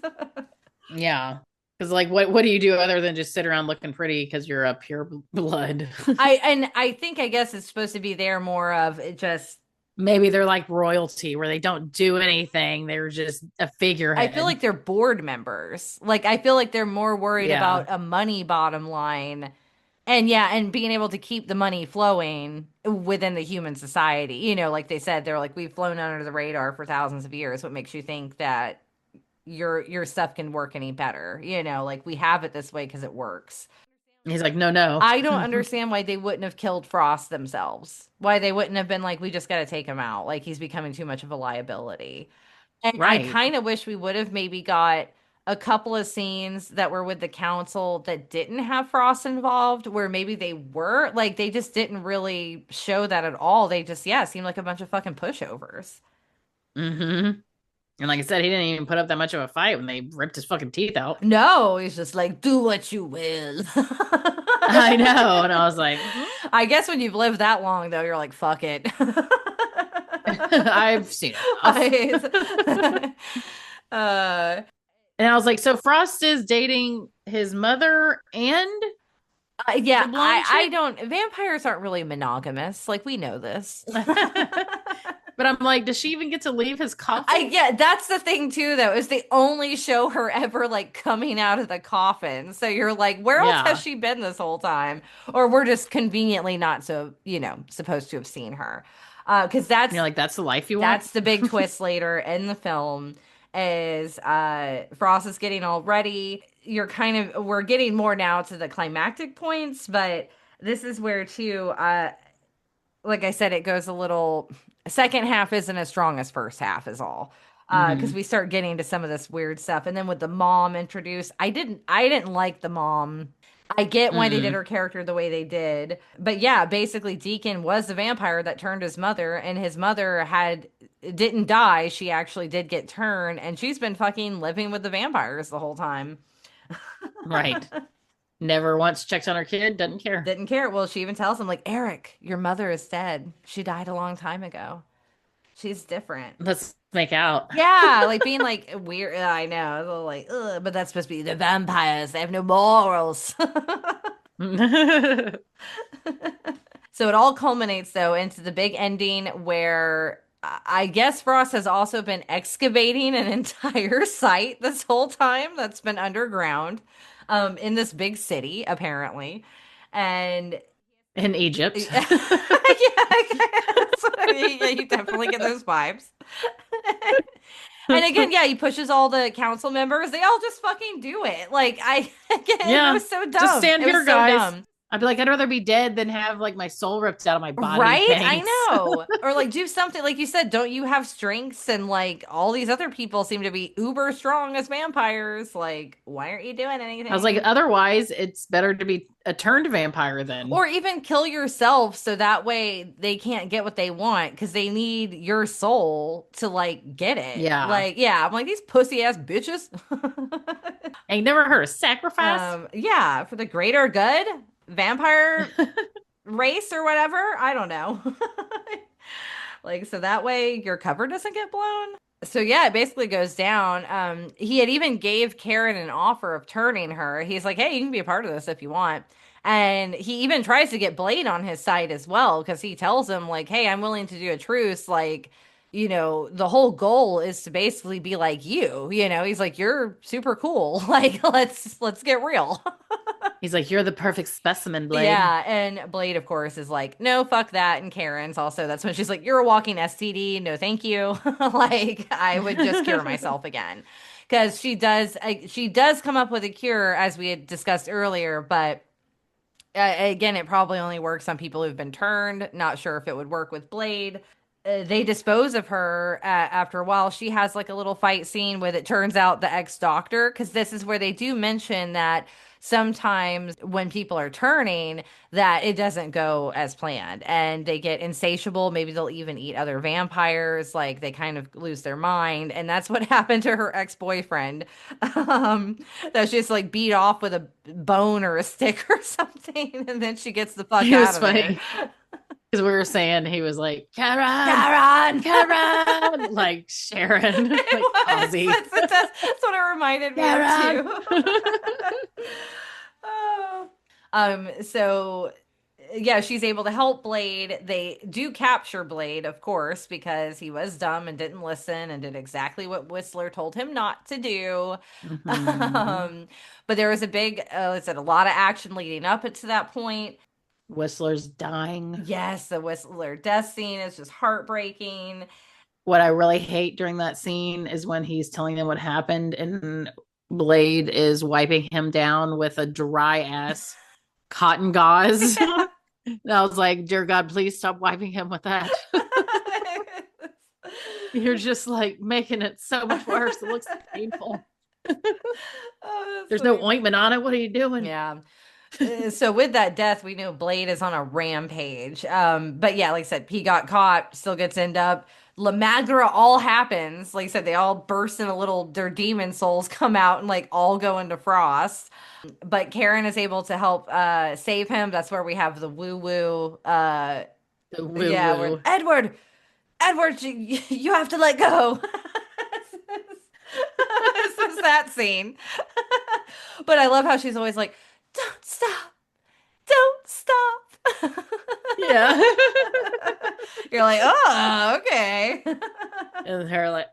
Yeah. Because like what do you do other than just sit around looking pretty because you're a pure blood? I think, I guess it's supposed to be there more of it just, Maybe they're like royalty where they don't do anything. They're just a I feel figurehead. like they're board members. Like, I feel like they're more worried about Yeah. a money bottom line. And yeah, and being able to keep the money flowing within the human society. You know, like they said, they're like, we've flown under the radar for thousands of years. What makes you think that your stuff can work any better? You know, like we have it this way because it works. He's like, no, no. I don't understand why they wouldn't have killed Frost themselves. Why they wouldn't have been like, we just got to take him out. Like he's becoming too much of a liability. And I Right. kind of wish we would have maybe got a couple of scenes that were with the council that didn't have Frost involved, where maybe they were like they just didn't really show that at all. They just, yeah, seemed like a bunch of fucking pushovers. Hmm. And like I said, he didn't even put up that much of a fight when they ripped his fucking teeth out. No, he's just like, do what you will. I know. And I was like, mhm. I guess when you've lived that long, though, you're like, fuck it. I've seen enough. I- uh, And I was like, so Frost is dating his mother and yeah, the blonde I chick? don't. Vampires aren't really monogamous. Like we know this. But I'm like, does she even get to leave his coffin? Yeah, that's the thing too, though, is they only show her ever like coming out of the coffin. So you're like, where else has Yeah. she been this whole time? Or we're just conveniently not so, supposed to have seen her. Because And you're like, that's the life you want? that's the big twist later in the film is Frost is getting all ready. We're getting more now to the climactic points, but this is where too like I said, it goes a little second half isn't as strong as first half is all. Because Hmm. we start getting to some of this weird stuff. And then with the mom introduced, I didn't like the mom. I get why they did Mm-mm. her character the way they did. But yeah, basically Deacon was the vampire that turned his mother, and his mother had didn't die. She actually did get turned, and she's been fucking living with the vampires the whole time. Right. Never once checked on her kid, doesn't care. Didn't care. Well, she even tells him, like, Eric, your mother is dead. She died a long time ago. She's different. Let's make out. Yeah, like being like weird. I know, a little like, ugh, but that's supposed to be the vampires. They have no morals. So it all culminates though into the big ending where I guess Frost has also been excavating an entire site this whole time that's been underground, in this big city apparently, and In yeah, Egypt. I guess. Yeah, you definitely get those vibes. And again, yeah, he pushes all the council members. They all just fucking do it. Like again, it Yeah. was so Just dumb. stand It was here, so guys. dumb. I'd be like, I'd rather be dead than have like my soul ripped out of my body. Right? I Thanks. know. Or like do something like you said, don't you have strengths and like all these other people seem to be uber strong as vampires. Like, why aren't you doing I was like, anything? otherwise, it's better to be a turned vampire then. Or even kill yourself so that way they can't get what they want because they need your soul to like get it. Yeah. Like, yeah, I'm like these pussy ass bitches. Ain't never heard of sacrifice. Yeah, for the greater good, vampire race or whatever. I don't know. Like, so that way your cover doesn't get blown. So yeah, it basically goes down. He had even gave Karen an offer of turning her. He's like, hey, you can be a part of this if you want. And he even tries to get Blade on his side as well because he tells him like, hey, I'm willing to do a truce. Like, the whole goal is to basically be like you. He's like, you're super cool. Like, let's get real. He's like, you're the perfect specimen, Blade. Yeah, and Blade, of course, is like, no, fuck that. And Karen's also, that's when she's like, you're a walking STD. No, thank you. Like, I would just cure myself again. Because she does come up with a cure, as we had discussed earlier, but again, it probably only works on people who've been turned. Not sure if it would work with Blade. They dispose of her after a while. She has like a little fight scene with, it turns out, the ex-doctor, because this is where they do mention that sometimes when people are turning, that it doesn't go as planned and they get insatiable. Maybe they'll even eat other vampires. Like, they kind of lose their mind. And that's what happened to her ex-boyfriend. That she's like beat off with a bone or a stick or something. And then she gets the fuck It out was of there. funny because we were saying he was like, Karen, Karen! Karen, like Sharon, It like was. Ozzy. That's what it reminded me Karen. of too. Oh. So yeah, she's able to help Blade. They do capture Blade, of course, because he was dumb and didn't listen and did exactly what Whistler told him not to do. Mhm. But there was a big, like I said, a lot of action leading up to that point. Whistler's dying. Yes, the Whistler death scene is just heartbreaking. What I really hate during that scene is when he's telling them what happened and Blade is wiping him down with a dry ass cotton gauze. And I was like, dear God, please stop wiping him with that. You're just like making it so much worse. It looks painful. Oh, that's There's no funny. ointment on it. What are you doing? Yeah. So with that death, we know Blade is on a rampage. But yeah, like I said, he got caught, still gets end up. La Magra all happens. Like I said, they all burst in a little, their demon souls come out and like all go into frost. But Karen is able to help save him. That's where we have the woo woo. The woo Yeah, where woo. Edward, you have to let go. This is that scene. But I love how she's always like, don't stop. Don't stop. Yeah. You're like, oh, okay. And her like,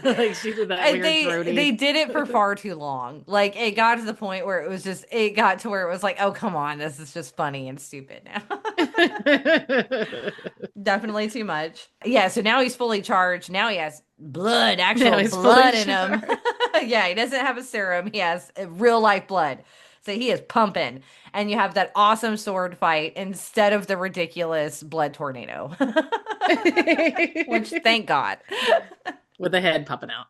like she did that And weird they throaty. did it for far too long. Like, it got to the point where it got to where it was like, oh, come on, this is just funny and stupid now. Definitely too much. Yeah, so now he's fully charged. Now he has blood, Now actual he's fully blood in him. charged. Yeah, he doesn't have a serum. He has real life blood. So he is pumping. And you have that awesome sword fight instead of the ridiculous blood tornado. Which, thank God. With the head popping out.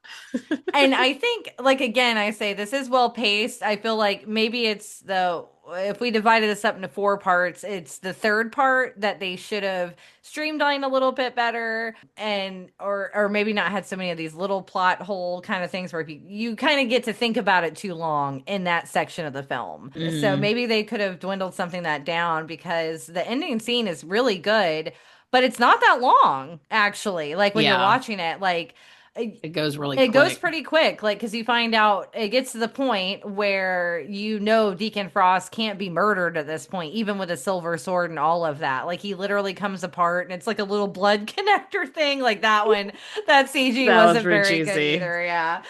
And I think, like, again, I say this is well paced. I feel like maybe if we divided this up into four parts, it's the third part that they should have streamlined a little bit better, and or maybe not had so many of these little plot hole kind of things where you kind of get to think about it too long in that section of the film. So Mm. maybe they could have dwindled something that down, because the ending scene is really good, but it's not that long, actually. Like, when you're Yeah, watching it, like, it goes really it goes quick. pretty quick, like, because you find out, it gets to the point where Deacon Frost can't be murdered at this point, even with a silver sword and all of that. Like, he literally comes apart, and it's like a little blood connector thing. Like, that one, that CG That was wasn't pretty very good cheesy. either. Yeah.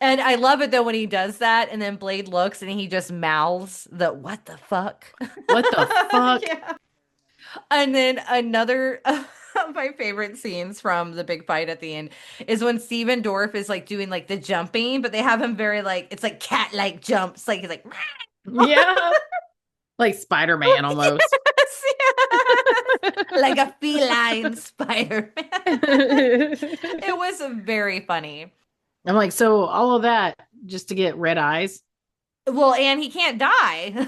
And I love it though when he does that, and then Blade looks and he just mouths the "what the fuck." What the fuck? Yeah. And then another of my favorite scenes from the big fight at the end is when Steven Dorff is like doing like the jumping, but they have him very like, it's like cat-like jumps. Like, he's like, Yeah. Like Spider-Man almost. yes, yes. Like a feline Spider-Man. It was very funny. I'm like, so all of that just to get red eyes? Well, and he can't die.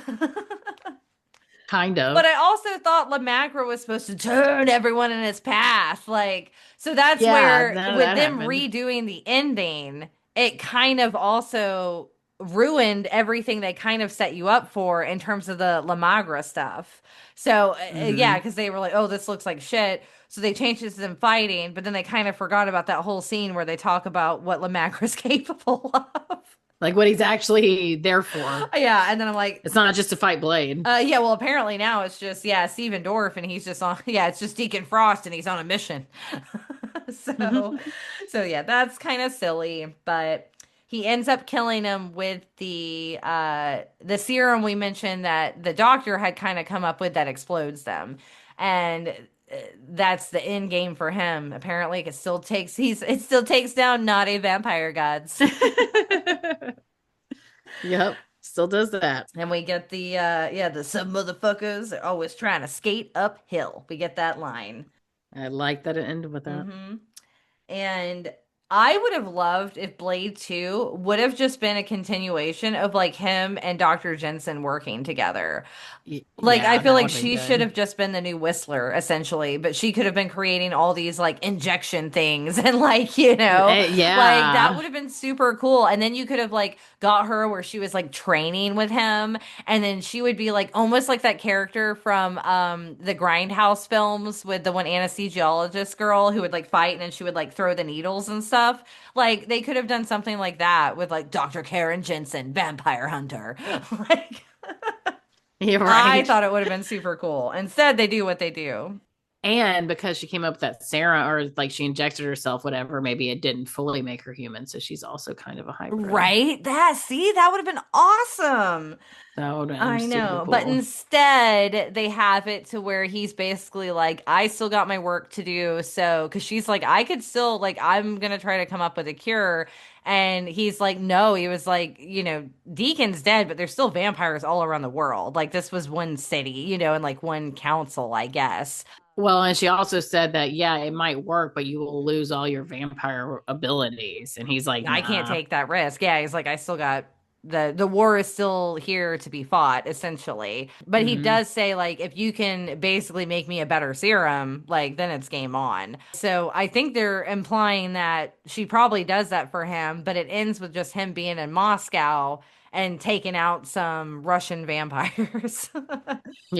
Kind But of. I also thought Lamagra was supposed to turn everyone in his path. Like, so that's Yeah, where, none of with that them happened. redoing the ending, it kind of also ruined everything they kind of set you up for in terms of the Lamagra stuff. So, yeah, Hmm. because they were like, oh, this looks like shit. So they changed it to them fighting, but then they kind of forgot about that whole scene where they talk about what Lamagra's capable of. Like what he's actually there for. Yeah, and then I'm like, It's not just to fight Blade. yeah, well, apparently now it's just, yeah, Steven Dorff, and he's just on, yeah, it's just Deacon Frost, and he's on a mission. So, so yeah, that's kind of silly, but he ends up killing him with the serum we mentioned that the doctor had kind of come up with that explodes them. And that's the end game for him. Apparently, it still takes down naughty vampire gods. Yep. Still does that. And we get the some motherfuckers are always trying to skate uphill. We get that line. I like that it ended with that. Hmm. And I would have loved if Blade 2 would have just been a continuation of like him and Dr. Jensen working together. Like, I Yeah, feel that like would have been she should good. have just been the new Whistler, essentially, but she could have been creating all these like injection things and like, like that Yeah. would have been super cool. And then you could have like got her where she was like training with him, and then she would be like almost like that character from the Grindhouse films with the one anesthesiologist girl who would like fight and then she would like throw the needles and stuff. Like they could have done something like that with like Dr. Karen Jensen, vampire hunter. Like You're I right. thought it would have been super cool. Instead, they do what they do. And because she came up with that serum, or like she injected herself, whatever, maybe it didn't fully make her human. So she's also kind of a hybrid. Right? That would have been awesome. That would have been I super know. But cool. instead, they have it to where he's basically like, I still got my work to do. So, because she's like, I could still, like, I'm going to try to come up with a cure. And he's like, no, he was like, Deacon's dead, but there's still vampires all around the world. Like, this was one city, and like one council, I guess. Well, and she also said that, yeah, it might work, but you will lose all your vampire abilities. And he's like, I can't nah. take that risk. Yeah, he's like, I still got the war is still here to be fought, essentially. But he Hmm. does say, like, if you can basically make me a better serum, like, then it's game on. So I think they're implying that she probably does that for him, but it ends with just him being in Moscow and taking out some Russian vampires.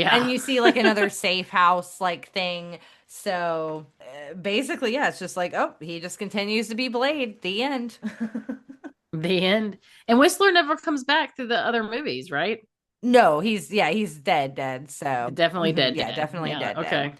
And Yeah. you see like another safe house like thing. So basically, yeah, it's just like, oh, he just continues to be Blade. The end. The end. And Whistler never comes back to the other movies, right? No, he's dead, dead. So Definitely dead, yeah, dead. definitely Yeah. dead, dead. Okay.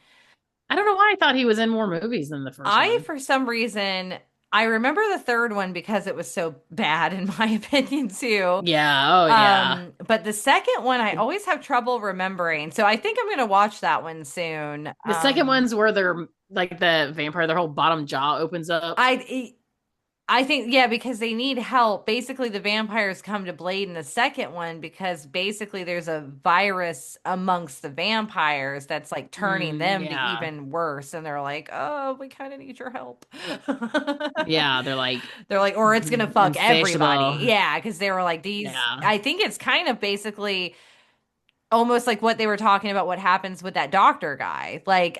I don't know why I thought he was in more movies than the first I, one. for some reason, I remember the third one because it was so bad, in my opinion, too. Yeah. Oh, yeah. But the second one, I always have trouble remembering. So I think I'm gonna watch that one soon. The second one's where they're like the vampire, their whole bottom jaw opens up. I I think, yeah, because they need help. Basically, the vampires come to Blade in the second one because basically there's a virus amongst the vampires that's like turning them to Yeah. even worse. And they're like, oh, we kind of need your help. Yeah. They're like They're like, or it's gonna fuck everybody. insatiable. Yeah, because they were like these. Yeah. I think it's kind of basically almost like what they were talking about, what happens with that doctor guy. Like,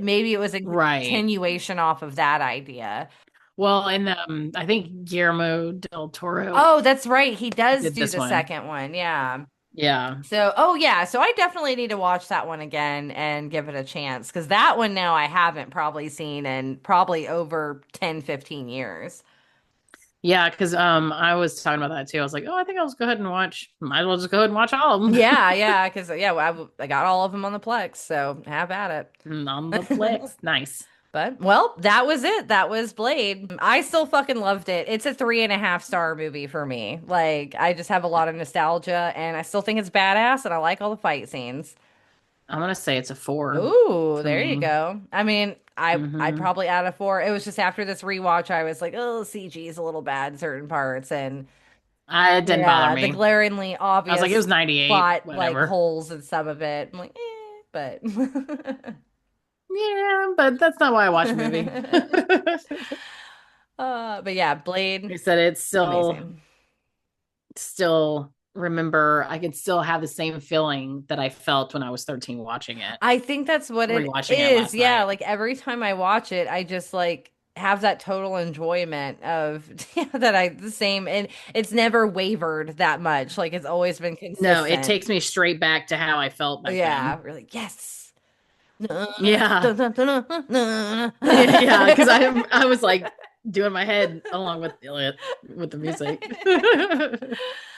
maybe it was a Right. continuation off of that idea. Well, and I think Guillermo del Toro Oh, that's right. He does did do this the one. second one. Yeah. Yeah. So, oh yeah. So I definitely need to watch that one again and give it a chance because that one now I haven't probably seen in probably over 10, 15 years. Yeah, because I was talking about that too. I was like, oh, I think I'll just go ahead and watch. Might as well just go ahead and watch all of them. Yeah, yeah. Because, yeah, I got all of them on the Plex. So have at On the it. Plex. Nice. But, well, that was it. That was Blade. I still fucking loved it. It's a 3.5 star movie for me. Like, I just have a lot of nostalgia and I still think it's badass and I like all the fight scenes. I'm gonna say it's a 4 Ooh, for there you me. go. I mean, I'd Hmm. probably add a 4. It was just after this rewatch, I was like, oh, CG is a little bad in certain parts. And It didn't bother yeah, the me. glaringly I was like, it obvious was 98, plot like whatever. holes in some of it. I'm like, but Yeah, but that's not why I watch a movie. but yeah, I Blade, said it's amazing. still remember. I could still have the same feeling that I felt when I was 13 watching it, I think that's what it rewatching it is. last Yeah, night. like every time I watch it, I just like have that total enjoyment of yeah, that I the same and it's never wavered that much. Like it's always been No, it consistent. takes me straight back to how I felt back Yeah, then. really. Yes. Yeah. Yeah, because I was like doing my head along with the music. I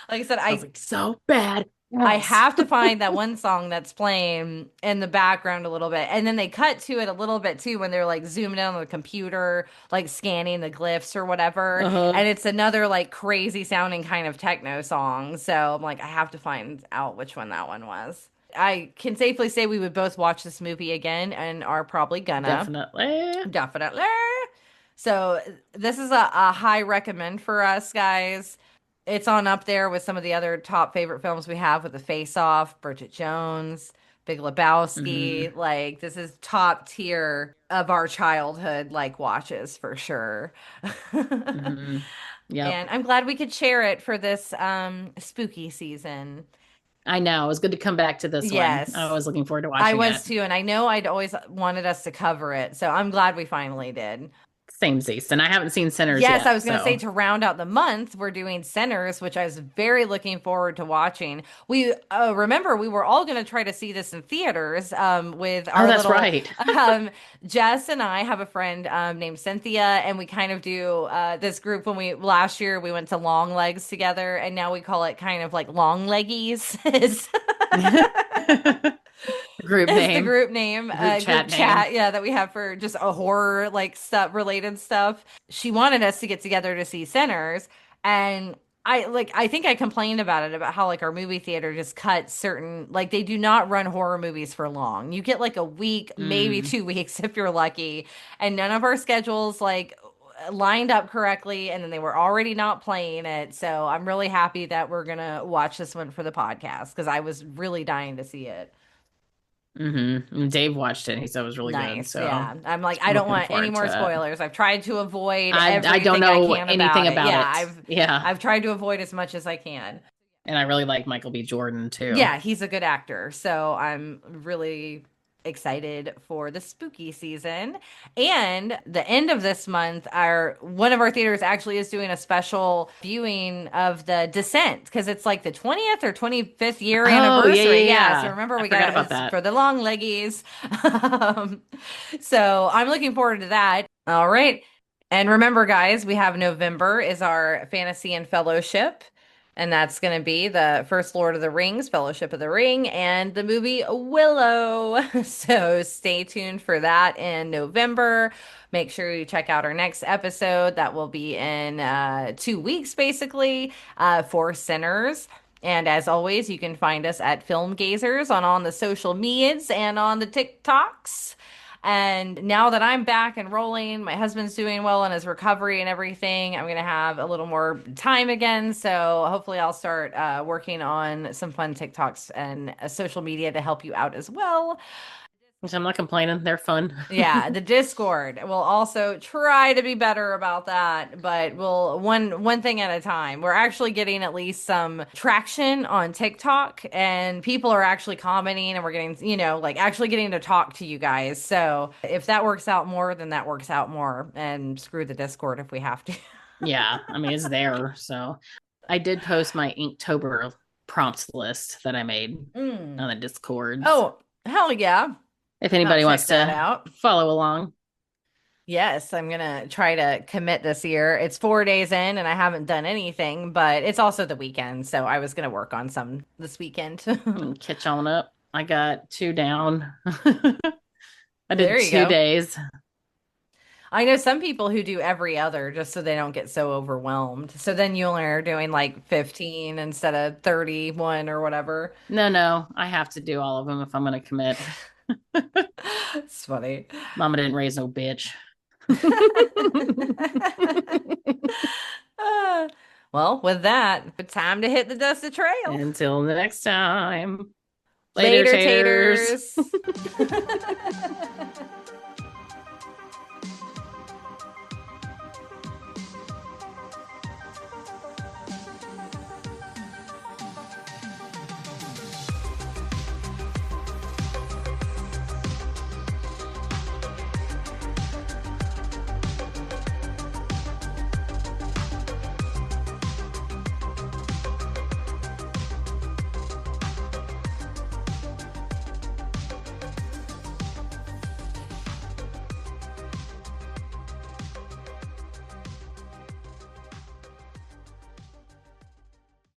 Like I said, was like, so bad. I Yes. have to find that one song that's playing in the background a little bit. And then they cut to it a little bit too when they're like zooming in on the computer, like scanning the glyphs or whatever. Uh-huh. And it's another like crazy sounding kind of techno song. So I'm like, I have to find out which one that one was. I can safely say we would both watch this movie again and are probably gonna. Definitely. Definitely. So this is a high recommend for us, guys. It's on up there with some of the other top favorite films we have with The Face Off, Bridget Jones, Big Hmm. Lebowski. Like this is top tier of our childhood like watches for sure. Hmm. Yep. And I'm glad we could share it for this spooky season. I know. It was good to come back to this one. I Yes, was looking forward to I watching was it. too, and I know I'd always wanted us to cover it, so I'm glad we finally did. Same Zeast. And I haven't seen Sinners Yes, I yet. was going to say So, to round out the month, we're doing Sinners, which I was very looking forward to watching. We remember we were all going to try to see this in theaters with oh, our that's little right. Jess and I have a friend named Cynthia, and we kind of do this group when we last year we went to Long Legs together, and now we call it kind of like Long Leggies. Group Is the name, group name, group group chat name. chat, yeah, that we have for just a horror like stuff related stuff. She wanted us to get together to see Sinners, and I think I complained about it about how like our movie theater just cut certain like they do not run horror movies for long. You get like a week, maybe Mm. 2 weeks if you're lucky, and none of our schedules like lined up correctly, and then they were already not playing it. So I'm really happy that we're gonna watch this one for the podcast because I was really dying to see it. Hmm. Dave watched it. And he said it was really good. Nice. So, Yeah. I'm like, I I'm don't looking want any forward more to it. spoilers. I've tried to avoid I don't everything I know can anything about it. about Yeah, it. Yeah. I've tried to avoid as much as I can. And I really like Michael B. Jordan too. Yeah, he's a good actor. So I'm really excited for the spooky season. And the end of this month, our one of our theaters actually is doing a special viewing of The Descent because it's like the 20th or 25th year Oh, yeah, yeah, anniversary. Yeah, so yeah. remember I we forgot got about it's that. for the long leggies. Um, so I'm looking forward to that. All right. And remember, guys, we have November is our fantasy and fellowship. And that's going to be the first Lord of the Rings, Fellowship of the Ring, and the movie Willow. So stay tuned for that in November. Make sure you check out our next episode that will be in 2 weeks, basically, for Sinners. And as always, you can find us at Film Gazers on the social medias and on the TikToks. And now that I'm back and rolling, my husband's doing well in his recovery and everything. I'm going to have a little more time again. So hopefully, I'll start working on some fun TikToks and social media to help you out as well. Which I'm not complaining. They're fun. Yeah, the Discord. We'll also try to be better about that, but we'll one thing at a time. We're actually getting at least some traction on TikTok and people are actually commenting and we're getting, like actually getting to talk to you guys. So, if that works out more, then that works out more and screw the Discord if we have to. Yeah, I mean, it's there. So I did post my Inktober prompts list that I made Mm. on the Discords. Oh, hell yeah. If I'll anybody wants check that to out. follow along. Yes, I'm gonna try to commit this year. It's 4 days in and I haven't done anything, but it's also the weekend, so I was gonna work on some this weekend. And catch on up. I got two down. I did There you two go. days. I know some people who do every other just so they don't get so overwhelmed. So then you only are doing like 15 instead of 31 or whatever. No, no, I have to do all of them if I'm going to commit. It's funny. Mama didn't raise no bitch. Uh, well, with that, it's time to hit the dusty trail. Until next time. Later, Later, taters. taters.